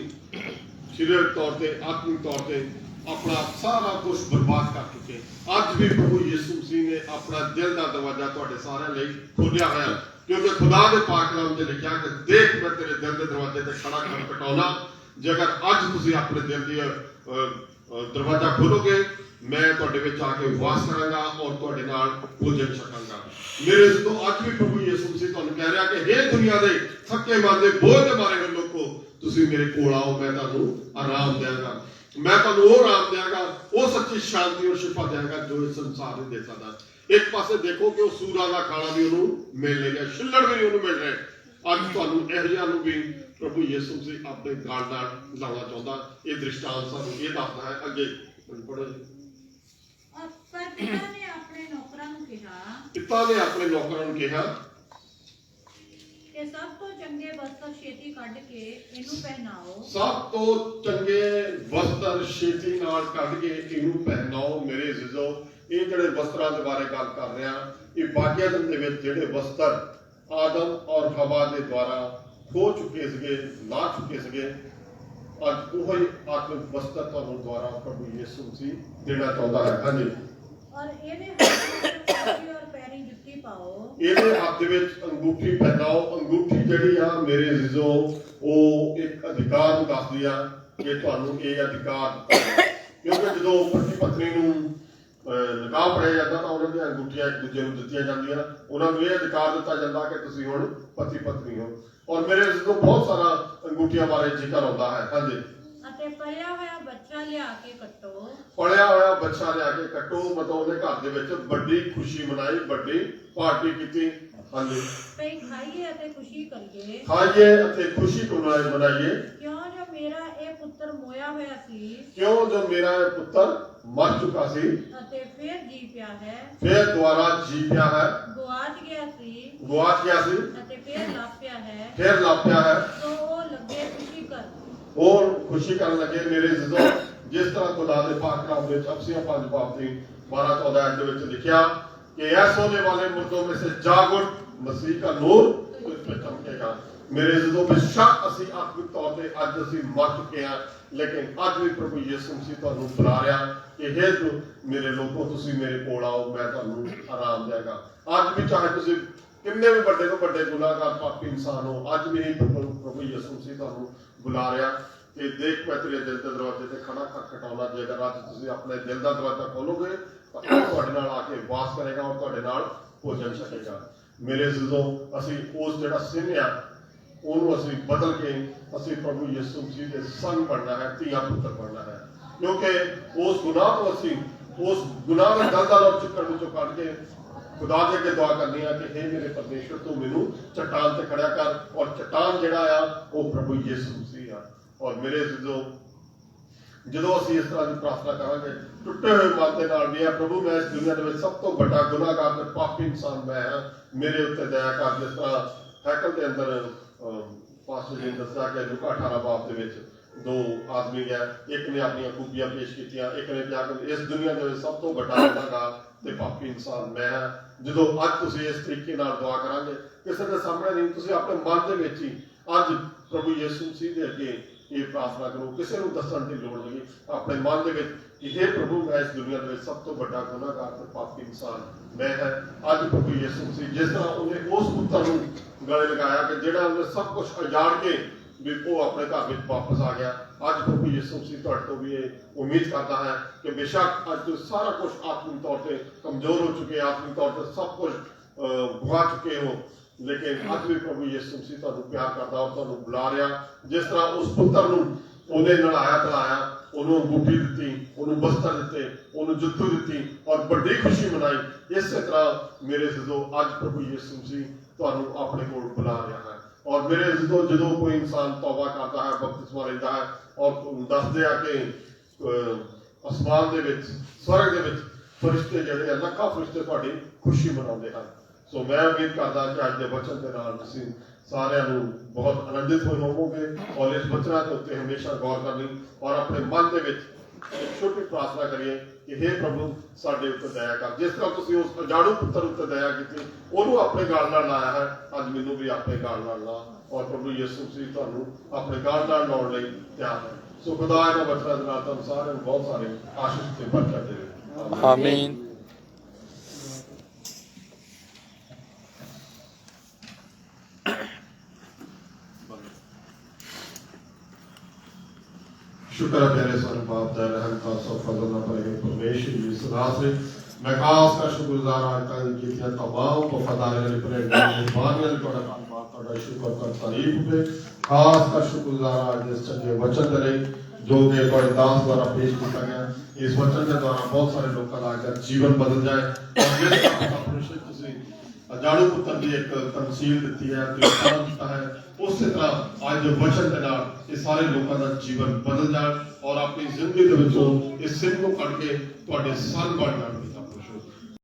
ਸਰੀਰਕ ਤੌਰ ਤੇ, ਆਤਮਿਕ ਤੌਰ ਤੇ ਆਪਣਾ ਸਾਰਾ ਕੁਝ ਬਰਬਾਦ ਕਰ ਚੁੱਕੇ, ਅੱਜ ਵੀ ਪ੍ਰਭੂ ਯਿਸੂ ਮਸੀਹ ਨੇ ਆਪਣਾ ਦਿਲ ਦਾ ਦਰਵਾਜ਼ਾ ਤੁਹਾਡੇ ਸਾਰਿਆਂ ਲਈ ਖੋਲ੍ਹਿਆ ਹੋਇਆ, ਕਿਉਂਕਿ ਖੁਦਾ ਦੇ ਪਾਕ ਕਲਾਮ 'ਚ ਲਿਖਿਆ ਕਿ ਦੇਖ ਮੈਂ ਤੇਰੇ ਦਿਲ ਦੇ ਦਰਵਾਜ਼ੇ ਤੇ ਖੜਾ ਖਟਖਟਾਉਣਾ। ਜੇਕਰ ਅੱਜ ਤੁਸੀਂ ਆਪਣੇ ਦਿਲ ਦੀ ਦਰਵਾਜ਼ਾ ਖੋਲੋਗੇ, ਮੈਂ ਤੁਹਾਡੇ ਵਿੱਚ ਆ ਕੇ ਵਾਸ ਕਰਾਂਗਾ ਔਰ ਤੁਹਾਡੇ ਨਾਲ ਭੋਜਨ ਛਕਾਂਗਾ। ਮੇਰੇ ਜਦੋਂ ਅੱਜ ਵੀ ਪ੍ਰਭੂ ਯਿਸੂ ਮਸੀਹ ਤੁਹਾਨੂੰ ਕਹਿ ਰਿਹਾ ਕਿ हे ਦੁਨੀਆ ਦੇ ਥੱਕੇ ਮਾਰਦੇ ਬੋਝ ਤੇ ਮਾਰੇ ਹੋਏ ਲੋਕੋ, ਤੁਸੀਂ ਮੇਰੇ ਕੋਲ ਆਓ, ਮੈਂ ਤੁਹਾਨੂੰ ਆਰਾਮ ਦਿਆਂਗਾ। ਮੈਂ ਤੁਹਾਨੂੰ ਉਹ ਆਰਾਮ ਦਿਆਂਗਾ, ਉਹ ਸੱਚੀ ਸ਼ਾਂਤੀ ਔਰ ਸ਼ਿਫਾ ਦਿਆਂਗਾ ਜੋ ਇਸ ਸੰਸਾਰ ਨਹੀਂ ਦੇ ਸਕਦਾ। ਇੱਕ ਪਾਸੇ ਦੇਖੋ ਕਿ ਉਹ ਸੂਰਾਂ ਦਾ ਖਾਣਾ ਵੀ ਉਹਨੂੰ ਮਿਲ ਰਿਹਾ, ਛਿੱਲੜ ਵੀ ਉਹਨੂੰ ਮਿਲ ਰਿਹਾ। ਅੱਜ ਤੁਹਾਨੂੰ ਇਹੋ ਜਿਹਾ ਨੂੰ ਵੀ ਪ੍ਰਭੂ ਯਿਸੂ ਮਸੀਹ ਆਪਣੇ ਗਲ ਨਾਲ ਲਾਉਣਾ ਚਾਹੁੰਦਾ। ਇਹ ਦ੍ਰਿਸ਼ਟਾਂਤ ਸਾਨੂੰ ਇਹ ਦੱਸਦਾ ਹੈ। ਅੱਗੇ ਪੜ੍ਹੋ ਜੀ। ਪਰ ਪਿਤਾ ਨੇ ਆਪਣੇ ਨੌਕਰਾਂ ਨੂੰ ਕਿਹਾ, ਪਿਤਾ ਨੇ ਆਪਣੇ ਨੌਕਰਾਂ ਨੂੰ ਕਿਹਾ ਕਿ ਸਭ ਤੋਂ ਚੰਗੇ ਵਸਤਰ ਛੇਤੀ ਕੱਢ ਕੇ ਇਹਨੂੰ ਪਹਿਨਾਓ। ਸਭ ਤੋਂ ਚੰਗੇ ਵਸਤਰ ਛੇਤੀ ਨਾਲ ਕੱਢ ਕੇ ਇਹਨੂੰ ਪਹਿਨਾਓ। ਮੇਰੇ ਅਜ਼ੀਜ਼ੋ, ਇਹ ਜਿਹੜੇ ਵਸਤਰਾਂ ਦੇ ਬਾਰੇ ਗੱਲ ਕਰ ਰਿਹਾ, ਇਹ ਬਾਗਿਆਦਮ ਦੇ ਵਿੱਚ ਜਿਹੜੇ ਵਸਤਰ ਆਦਮ ਔਰ ਹਵਾ ਦੇ ਦੁਆਰਾ ਖੋ ਚੁੱਕੇ ਸੀਗੇ, ਲਾ ਚੁੱਕੇ ਸੀਗੇ, ਅੱਜ ਉਹ ਹੀ ਆਤਮਿਕ ਵਸਤਰ ਤੁਹਾਨੂੰ ਦੁਆਰਾ ਪ੍ਰਭੂ ਯਿਸੂ ਮਸੀਹ ਦੇਣਾ ਚਾਹੁੰਦਾ ਹੈ। ਹਾਂਜੀ, ਔਰ ਇਹਦੇ ਹੱਥ ਵਿੱਚ ਔਰ ਪੈਰੀਂ ਜੁੱਤੀ ਪਾਓ। ਇਹਦੇ ਹੱਥ ਵਿੱਚ ਅੰਗੂਠੀ ਪਹਿਨਾਓ। ਅੰਗੂਠੀ ਜਿਹੜੀ ਆ ਮੇਰੇ ਅਜ਼ੀਜ਼ੋ, ਉਹ ਇੱਕ ਅਧਿਕਾਰ ਨੂੰ ਦੱਸਦੀ ਆ ਕਿ ਤੁਹਾਨੂੰ ਇਹ ਅਧਿਕਾਰ ਦਿੱਤਾ। ਕਿਉਂਕਿ ਜਦੋਂ ਪਤੀ ਪਤਨੀ ਨੂੰ ਨਿਕਾਹ ਪੜਿਆ ਜਾਂਦਾ ਤਾਂ ਉਹਨਾਂ ਦੀਆਂ ਅੰਗੂਠੀਆਂ ਇੱਕ ਦੂਜੇ ਨੂੰ ਦਿੱਤੀਆਂ ਜਾਂਦੀਆਂ, ਉਹਨਾਂ ਨੂੰ ਇਹ ਅਧਿਕਾਰ ਦਿੱਤਾ ਜਾਂਦਾ ਕਿ ਤੁਸੀਂ ਹੁਣ ਪਤੀ ਪਤਨੀ ਹੋ। ਔਰ ਮੇਰੇ ਅਜ਼ੀਜ਼ੋ, ਬਹੁਤ ਸਾਰਾ ਅੰਗੂਠੀਆਂ ਬਾਰੇ ਜ਼ਿਕਰ ਆਉਂਦਾ ਹੈ। ਹਾਂਜੀ, ਅਤੇ ਪਲਿਆ ਹੋਇਆ ਬੱਚਾ ਲਿਆ ਕੇ ਕੱਟੋ। ਪਲਿਆ ਹੋਇਆ ਬੱਚਾ ਲਿਆ ਕੇ ਕੱਟੋ, ਮਤਲਬ ਉਹਨੇ ਘਰ ਦੇ ਵਿੱਚ ਵੱਡੀ ਖੁਸ਼ੀ ਮਨਾਈ, ਵੱਡੀ ਪਾਰਟੀ ਕੀਤੀ। ਹਾਂਜੀ, ਤੇ ਖਾਈਏ ਅਤੇ ਖੁਸ਼ੀ ਕਰੀਏ। ਖਾਈਏ ਅਤੇ ਖੁਸ਼ੀ ਮਨਾਈਏ। ਕਿਉਂ ਜੋ ਮੇਰਾ ਇਹ ਪੁੱਤਰ ਮੋਇਆ ਹੋਇਆ ਸੀ, ਕਿਉਂ ਜੋ ਮੇਰਾ ਇਹ ਪੁੱਤਰ ਮਰ ਚੁੱਕਾ ਸੀ ਅਤੇ ਫਿਰ ਜੀ ਪਿਆ ਹੈ, ਫਿਰ ਦੁਬਾਰਾ ਜੀ ਪਿਆ ਹੈ, ਗੁਆਚ ਗਿਆ ਸੀ ਗੁਆਚ ਗਿਆ ਸੀ ਅਤੇ ਫਿਰ ਲੱਭ ਪਿਆ ਹੈ, ਫਿਰ ਲੱਭ ਪਿਆ ਹੈ। ਸੋ ਉਹ ਲੱਗੇ ਖੁਸ਼ੀ ਕਰ। ਉਹ ਖੁਸ਼ੀ ਕਰਨ ਲੱਗੇ। ਮੇਰੇ ਅਜ਼ੀਜ਼ੋ, ਜਿਸ ਤਰ੍ਹਾਂ ਖੁਦਾ ਦੇ ਪਾਕ ਕਲਾਮ ਵਿੱਚ ਅਫਸੀਆਂ 5 ਬਾਬ ਦੀ 12-14 ਦੇ ਵਿੱਚ ਲਿਖਿਆ कि ऐ सोने वाले मुर्दों में से जाग उठ, मसीह का नूर तुझ पे चमकेगा। मेरे अज़ीज़ों, बेशक ਅਸੀਂ ਆਤਮਿਕ ਤੌਰ ਤੇ ਅੱਜ ਅਸੀਂ ਮਰ ਚੁੱਕੇ ਹਾਂ, ਲੇਕਿਨ ਅੱਜ ਵੀ ਪ੍ਰਭੂ ਯਿਸੂ ਮਸੀਹ ਤੁਹਾਨੂੰ ਬੁਲਾ ਰਿਹਾ ਕਿ हे ਮੇਰੇ ਲੋਕੋ, ਤੁਸੀਂ ਮੇਰੇ ਕੋਲ ਆਓ, ਮੈਂ ਤੁਹਾਨੂੰ ਆਰਾਮ ਦੇਵਾਂਗਾ। ਅੱਜ ਵੀ ਚਾਹੇ ਤੁਸੀਂ ਕਿੰਨੇ ਵੀ ਵੱਡੇ ਤੋਂ ਵੱਡੇ ਗੁਨਾਹਗਾਰ ਪਾਪੀ ਇਨਸਾਨ ਹੋ, ਅੱਜ ਵੀ ਪ੍ਰਭੂ ਯਿਸੂ ਮਸੀਹ ਤੁਹਾਨੂੰ ਬੁਲਾ ਰਿਹਾ ਕਿ ਦੇਖ ਮੈਂ ਤੇਰੇ ਦਿਲ ਦੇ ਦਰਵਾਜ਼ੇ ਤੇ ਖੜਾ ਖਟਖਟਾਉਣਾ। ਜੇਕਰ ਅੱਜ ਤੁਸੀਂ ਆਪਣੇ ਦਿਲ ਦਾ ਦਰਵਾਜ਼ਾ ਖੋਲੋਗੇ ਤਾਂ ਉਹ ਤੁਹਾਡੇ ਨਾਲ ਆ ਕੇ ਵਾਸ ਕਰੇਗਾ ਔਰ ਤੁਹਾਡੇ ਨਾਲ ਭੋਜਨ ਛਕੇਗਾ। ਮੇਰੇ ਅਜ਼ੀਜ਼ੋ, ਅਸੀਂ ਉਸ ਜਿਹੜਾ sin ਆ ਉਹਨੂੰ ਅਸੀਂ ਬਦਲ ਕੇ ਅਸੀਂ ਪ੍ਰਭੂ ਯਿਸੂ ਮਸੀਹ ਦੇ ਸੰਗ ਬਣਨਾ ਹੈ, ਧੀਆਂ ਪੁੱਤਰ ਬਣਨਾ ਹੈ। ਕਿਉਂਕਿ ਉਸ ਗੁਨਾਹ ਤੋਂ ਅਸੀਂ ਉਸ ਗੁਨਾਹ ਦੇ ਦਲਦਲ ਔਰ ਚਿੱਕੜ ਵਿੱਚੋਂ ਕੱਢ ਕੇ ਖੁਦਾ ਦੇ ਅੱਗੇ ਦੁਆ ਕਰਨੀ ਆ ਕਿ हे ਮੇਰੇ ਪਰਮੇਸ਼ਵਰ, ਤੂੰ ਮੈਨੂੰ ਚਟਾਨ ਤੇ ਖੜਿਆ ਕਰ। ਔਰ ਚਟਾਨ ਜਿਹੜਾ ਆ ਉਹ ਪ੍ਰਭੂ ਯਿਸੂ ਮਸੀਹ ਆ। ਔਰ ਮੇਰੇ ਅਜ਼ੀਜ਼ੋ, ਜਦੋਂ ਅਸੀਂ ਇਸ ਤਰ੍ਹਾਂ ਦੀ ਪ੍ਰਾਰਥਨਾ ਕਰਾਂਗੇ ਟੁੱਟੇ ਹੋਏ ਮਨ ਦੇ ਨਾਲ ਵੀ ਆ, ਪ੍ਰਭੂ ਮੈਂ ਇਸ ਦੁਨੀਆ ਦੇ ਵਿੱਚ ਸਭ ਤੋਂ ਵੱਡਾ ਗੁਨਾਹਗਾਰ ਤੇ ਪਾਪੀ ਇਨਸਾਨ ਮੈਂ ਹਾਂ, ਮੇਰੇ ਉੱਤੇ ਦਇਆ ਕਰ। ਜਿਸ ਤਰ੍ਹਾਂ ਹੈਕਲ ਦੇ ਅੰਦਰ ਪਾਸਟਰ ਜੀ ਨੇ ਦੱਸਿਆ ਕਿ ਲੂਕਾ 18 ਬਾਬ ਦੇ ਵਿੱਚ 2 ਆਦਮੀ ਗਏ, ਇੱਕ ਨੇ ਆਪਣੀਆਂ ਖੂਬੀਆਂ ਪੇਸ਼ ਕੀਤੀਆਂ, ਇੱਕ ਨੇ ਕਿਹਾ ਕਿ ਇਸ ਦੁਨੀਆ ਦੇ ਵਿੱਚ ਸਭ ਤੋਂ ਵੱਡਾ ਗੁਨਾਹਗਾਰ ਤੇ ਪਾਪੀ ਇਨਸਾਨ ਮੈਂ ਹਾਂ। ਜਦੋਂ ਅੱਜ ਤੁਸੀਂ ਇਸ ਤਰੀਕੇ ਨਾਲ ਦੁਆ ਕਰਾਂਗੇ, ਕਿਸੇ ਦੇ ਸਾਹਮਣੇ ਨਹੀਂ, ਤੁਸੀਂ ਆਪਣੇ ਮਨ ਦੇ ਵਿੱਚ ਹੀ ਅੱਜ ਪ੍ਰਭੂ ਯਿਸੂ ਮਸੀਹ ਦੇ ਅੱਗੇ ਇਹ ਪ੍ਰਾਰਥਨਾ ਕਰੋ। ਕਿਸੇ ਨੂੰ ਦੱਸਣ ਦੀ ਲੋੜ ਨਹੀਂ, ਆਪਣੇ ਮਨ ਦੇ ਵਿੱਚ ਕਿ हे ਪ੍ਰਭੂ, ਮੈਂ ਇਸ ਦੁਨੀਆ ਦੇ ਵਿੱਚ ਸਭ ਤੋਂ ਵੱਡਾ ਗੁਨਾਹਗਾਰ ਤੇ ਪਾਪੀ ਇਨਸਾਨ ਮੈਂ ਹੈ। ਅੱਜ ਪ੍ਰਭੂ ਯਿਸੂ ਮਸੀਹ ਜਿਸ ਤਰ੍ਹਾਂ ਉਹਨੇ ਉਸ ਪੁੱਤਰ ਨੂੰ ਗਲੇ ਲਗਾਇਆ ਕਿ ਜਿਹੜਾ ਉਹਨੇ ਸਭ ਕੁਝ ਉਜਾੜ ਕੇ ਵੀ ਉਹ ਆਪਣੇ ਘਰ ਵਿੱਚ ਵਾਪਸ ਆ ਗਿਆ। ਅੱਜ ਪ੍ਰਭੂ ਯਿਸੂ ਮਸੀਹ ਤੁਹਾਡੇ ਤੋਂ ਵੀ ਇਹ ਉਮੀਦ ਕਰਦਾ ਹੈ ਕਿ ਬੇਸ਼ੱਕ ਅੱਜ ਤੁਸੀਂ ਸਾਰਾ ਕੁਝ ਆਤਮਿਕ ਤੌਰ ਤੇ ਕਮਜ਼ੋਰ ਹੋ ਚੁੱਕੇ, ਆਤਮਿਕ ਤੌਰ ਤੇ ਸਭ ਕੁਝ ਗਵਾ ਚੁੱਕੇ ਹੋ, ਲੇਕਿਨ ਅੱਜ ਵੀ ਪ੍ਰਭੂ ਯਿਸੂ ਮਸੀਹ ਤੁਹਾਨੂੰ ਪਿਆਰ ਕਰਦਾ ਔਰ ਤੁਹਾਨੂੰ ਬੁਲਾ ਰਿਹਾ। ਜਿਸ ਤਰ੍ਹਾਂ ਉਸ ਪੁੱਤਰ ਨੂੰ ਉਹਨੇ ਨਲਾਇਆ ਧਲਾਇਆ, ਉਹਨੂੰ ਅੰਗੂਠੀ ਦਿੱਤੀ, ਉਹਨੂੰ ਬਸਤਰ ਦਿੱਤੇ, ਉਹਨੂੰ ਜੁੱਤੀ ਦਿੱਤੀ ਔਰ ਵੱਡੀ ਖੁਸ਼ੀ ਮਨਾਈ, ਇਸੇ ਤਰ੍ਹਾਂ ਮੇਰੇ ਜਦੋਂ ਅੱਜ ਪ੍ਰਭੂ ਯਿਸੂ ਮਸੀਹ ਤੁਹਾਨੂੰ ਆਪਣੇ ਕੋਲ ਬੁਲਾ ਰਿਹਾ ਹੈ। ਔਰ ਮੇਰੇ ਜਦੋਂ ਕੋਈ ਇਨਸਾਨ ਤੌਬਾ ਕਰਦਾ ਹੈ, ਬਪਤਿਸਮਾ ਲੈਂਦਾ ਹੈ ਔਰ ਦੱਸਦੇ ਆ ਕਿ ਅਸਮਾਨ ਦੇ ਵਿੱਚ, ਸਵਰਗ ਦੇ ਵਿੱਚ ਫਰਿਸ਼ਤੇ ਜਿਹੜੇ ਆ, ਲੱਖਾਂ ਫਰਿਸ਼ਤੇ ਤੁਹਾਡੀ ਖੁਸ਼ੀ ਮਨਾਉਂਦੇ ਹਨ। ਸੋ ਮੈਂ ਉਮੀਦ ਕਰਦਾ ਕਿ ਅੱਜ ਦੇ ਵਚਨ ਦੇ ਨਾਲ ਤੁਸੀਂ ਸਾਰਿਆਂ ਨੂੰ ਬਹੁਤ ਆਨੰਦਿਤ ਹੋਏ ਹੋਵੋਗੇ ਔਰ ਇਸ ਵਚਨਾਂ ਦੇ ਉੱਤੇ ਹਮੇਸ਼ਾ ਗੌਰ ਕਰਨੀ ਔਰ ਆਪਣੇ ਮਨ ਦੇ ਵਿੱਚ ਇੱਕ ਛੋਟੀ ਪ੍ਰਾਰਥਨਾ ਕਰੀਏ ਕਿ हे ਪ੍ਰਭੂ ਸਾਡੇ ਉੱਤੇ ਦਇਆ ਕਰ। ਜਿਸ ਤਰ੍ਹਾਂ ਤੁਸੀਂ ਉਸ ਅਜਾਣੂ ਪੁੱਤਰ ਉੱਤੇ ਦਇਆ ਕੀਤੀ, ਉਹਨੂੰ ਆਪਣੇ ਗਾਲ ਨਾਲ ਲਾਇਆ ਹੈ, ਅੱਜ ਮੈਨੂੰ ਵੀ ਆਪਣੇ ਗਾਲ ਨਾਲ ਲਾ। ਔਰ ਪ੍ਰਭੂ ਯਿਸੂ ਮਸੀਹ ਤੁਹਾਨੂੰ ਆਪਣੇ ਗਾਲ ਨਾਲ ਲਾਉਣ ਲਈ ਤਿਆਰ ਹੈ। ਸੋ ਖੁਦਾ ਇਹਨਾਂ ਵਚਨਾਂ ਦੇ ਨਾਲ ਤੁਹਾਨੂੰ ਸਾਰਿਆਂ ਨੂੰ ਬਹੁਤ ਸਾਰੇ ਆਸ਼ੀਸ਼ ਤੇ ਬਰਕਤ ਦੇਵੇ। ਆਮੀਨ। शुक्र है प्यारे स्वर्ग बाप दा रहम का सब फजल ना पड़े परमेश्वर जी सदा से मैं खास का शुक्रगुजार आज का इनकी तमाम वफादारी वाले प्रेम मेहरबानी वाले थोड़ा धन्यवाद थोड़ा शुक्र कर तारीफ पे खास का शुक्रगुजार आज इस चंगे वचन दे जो कि बड़े दास द्वारा पेश किया गया। इस वचन के द्वारा बहुत सारे लोगों का आज जीवन बदल जाए और जिस अपने अजाणु पुत्र की एक तमसील दी है, दृष्टांत दिता है, उसी तरह आज वचन के नाल ये सारे लोगों का जीवन बदल जाए और अपनी जिंदगी के विचों इस सिर को कट के तुहाडे सन बन जाए।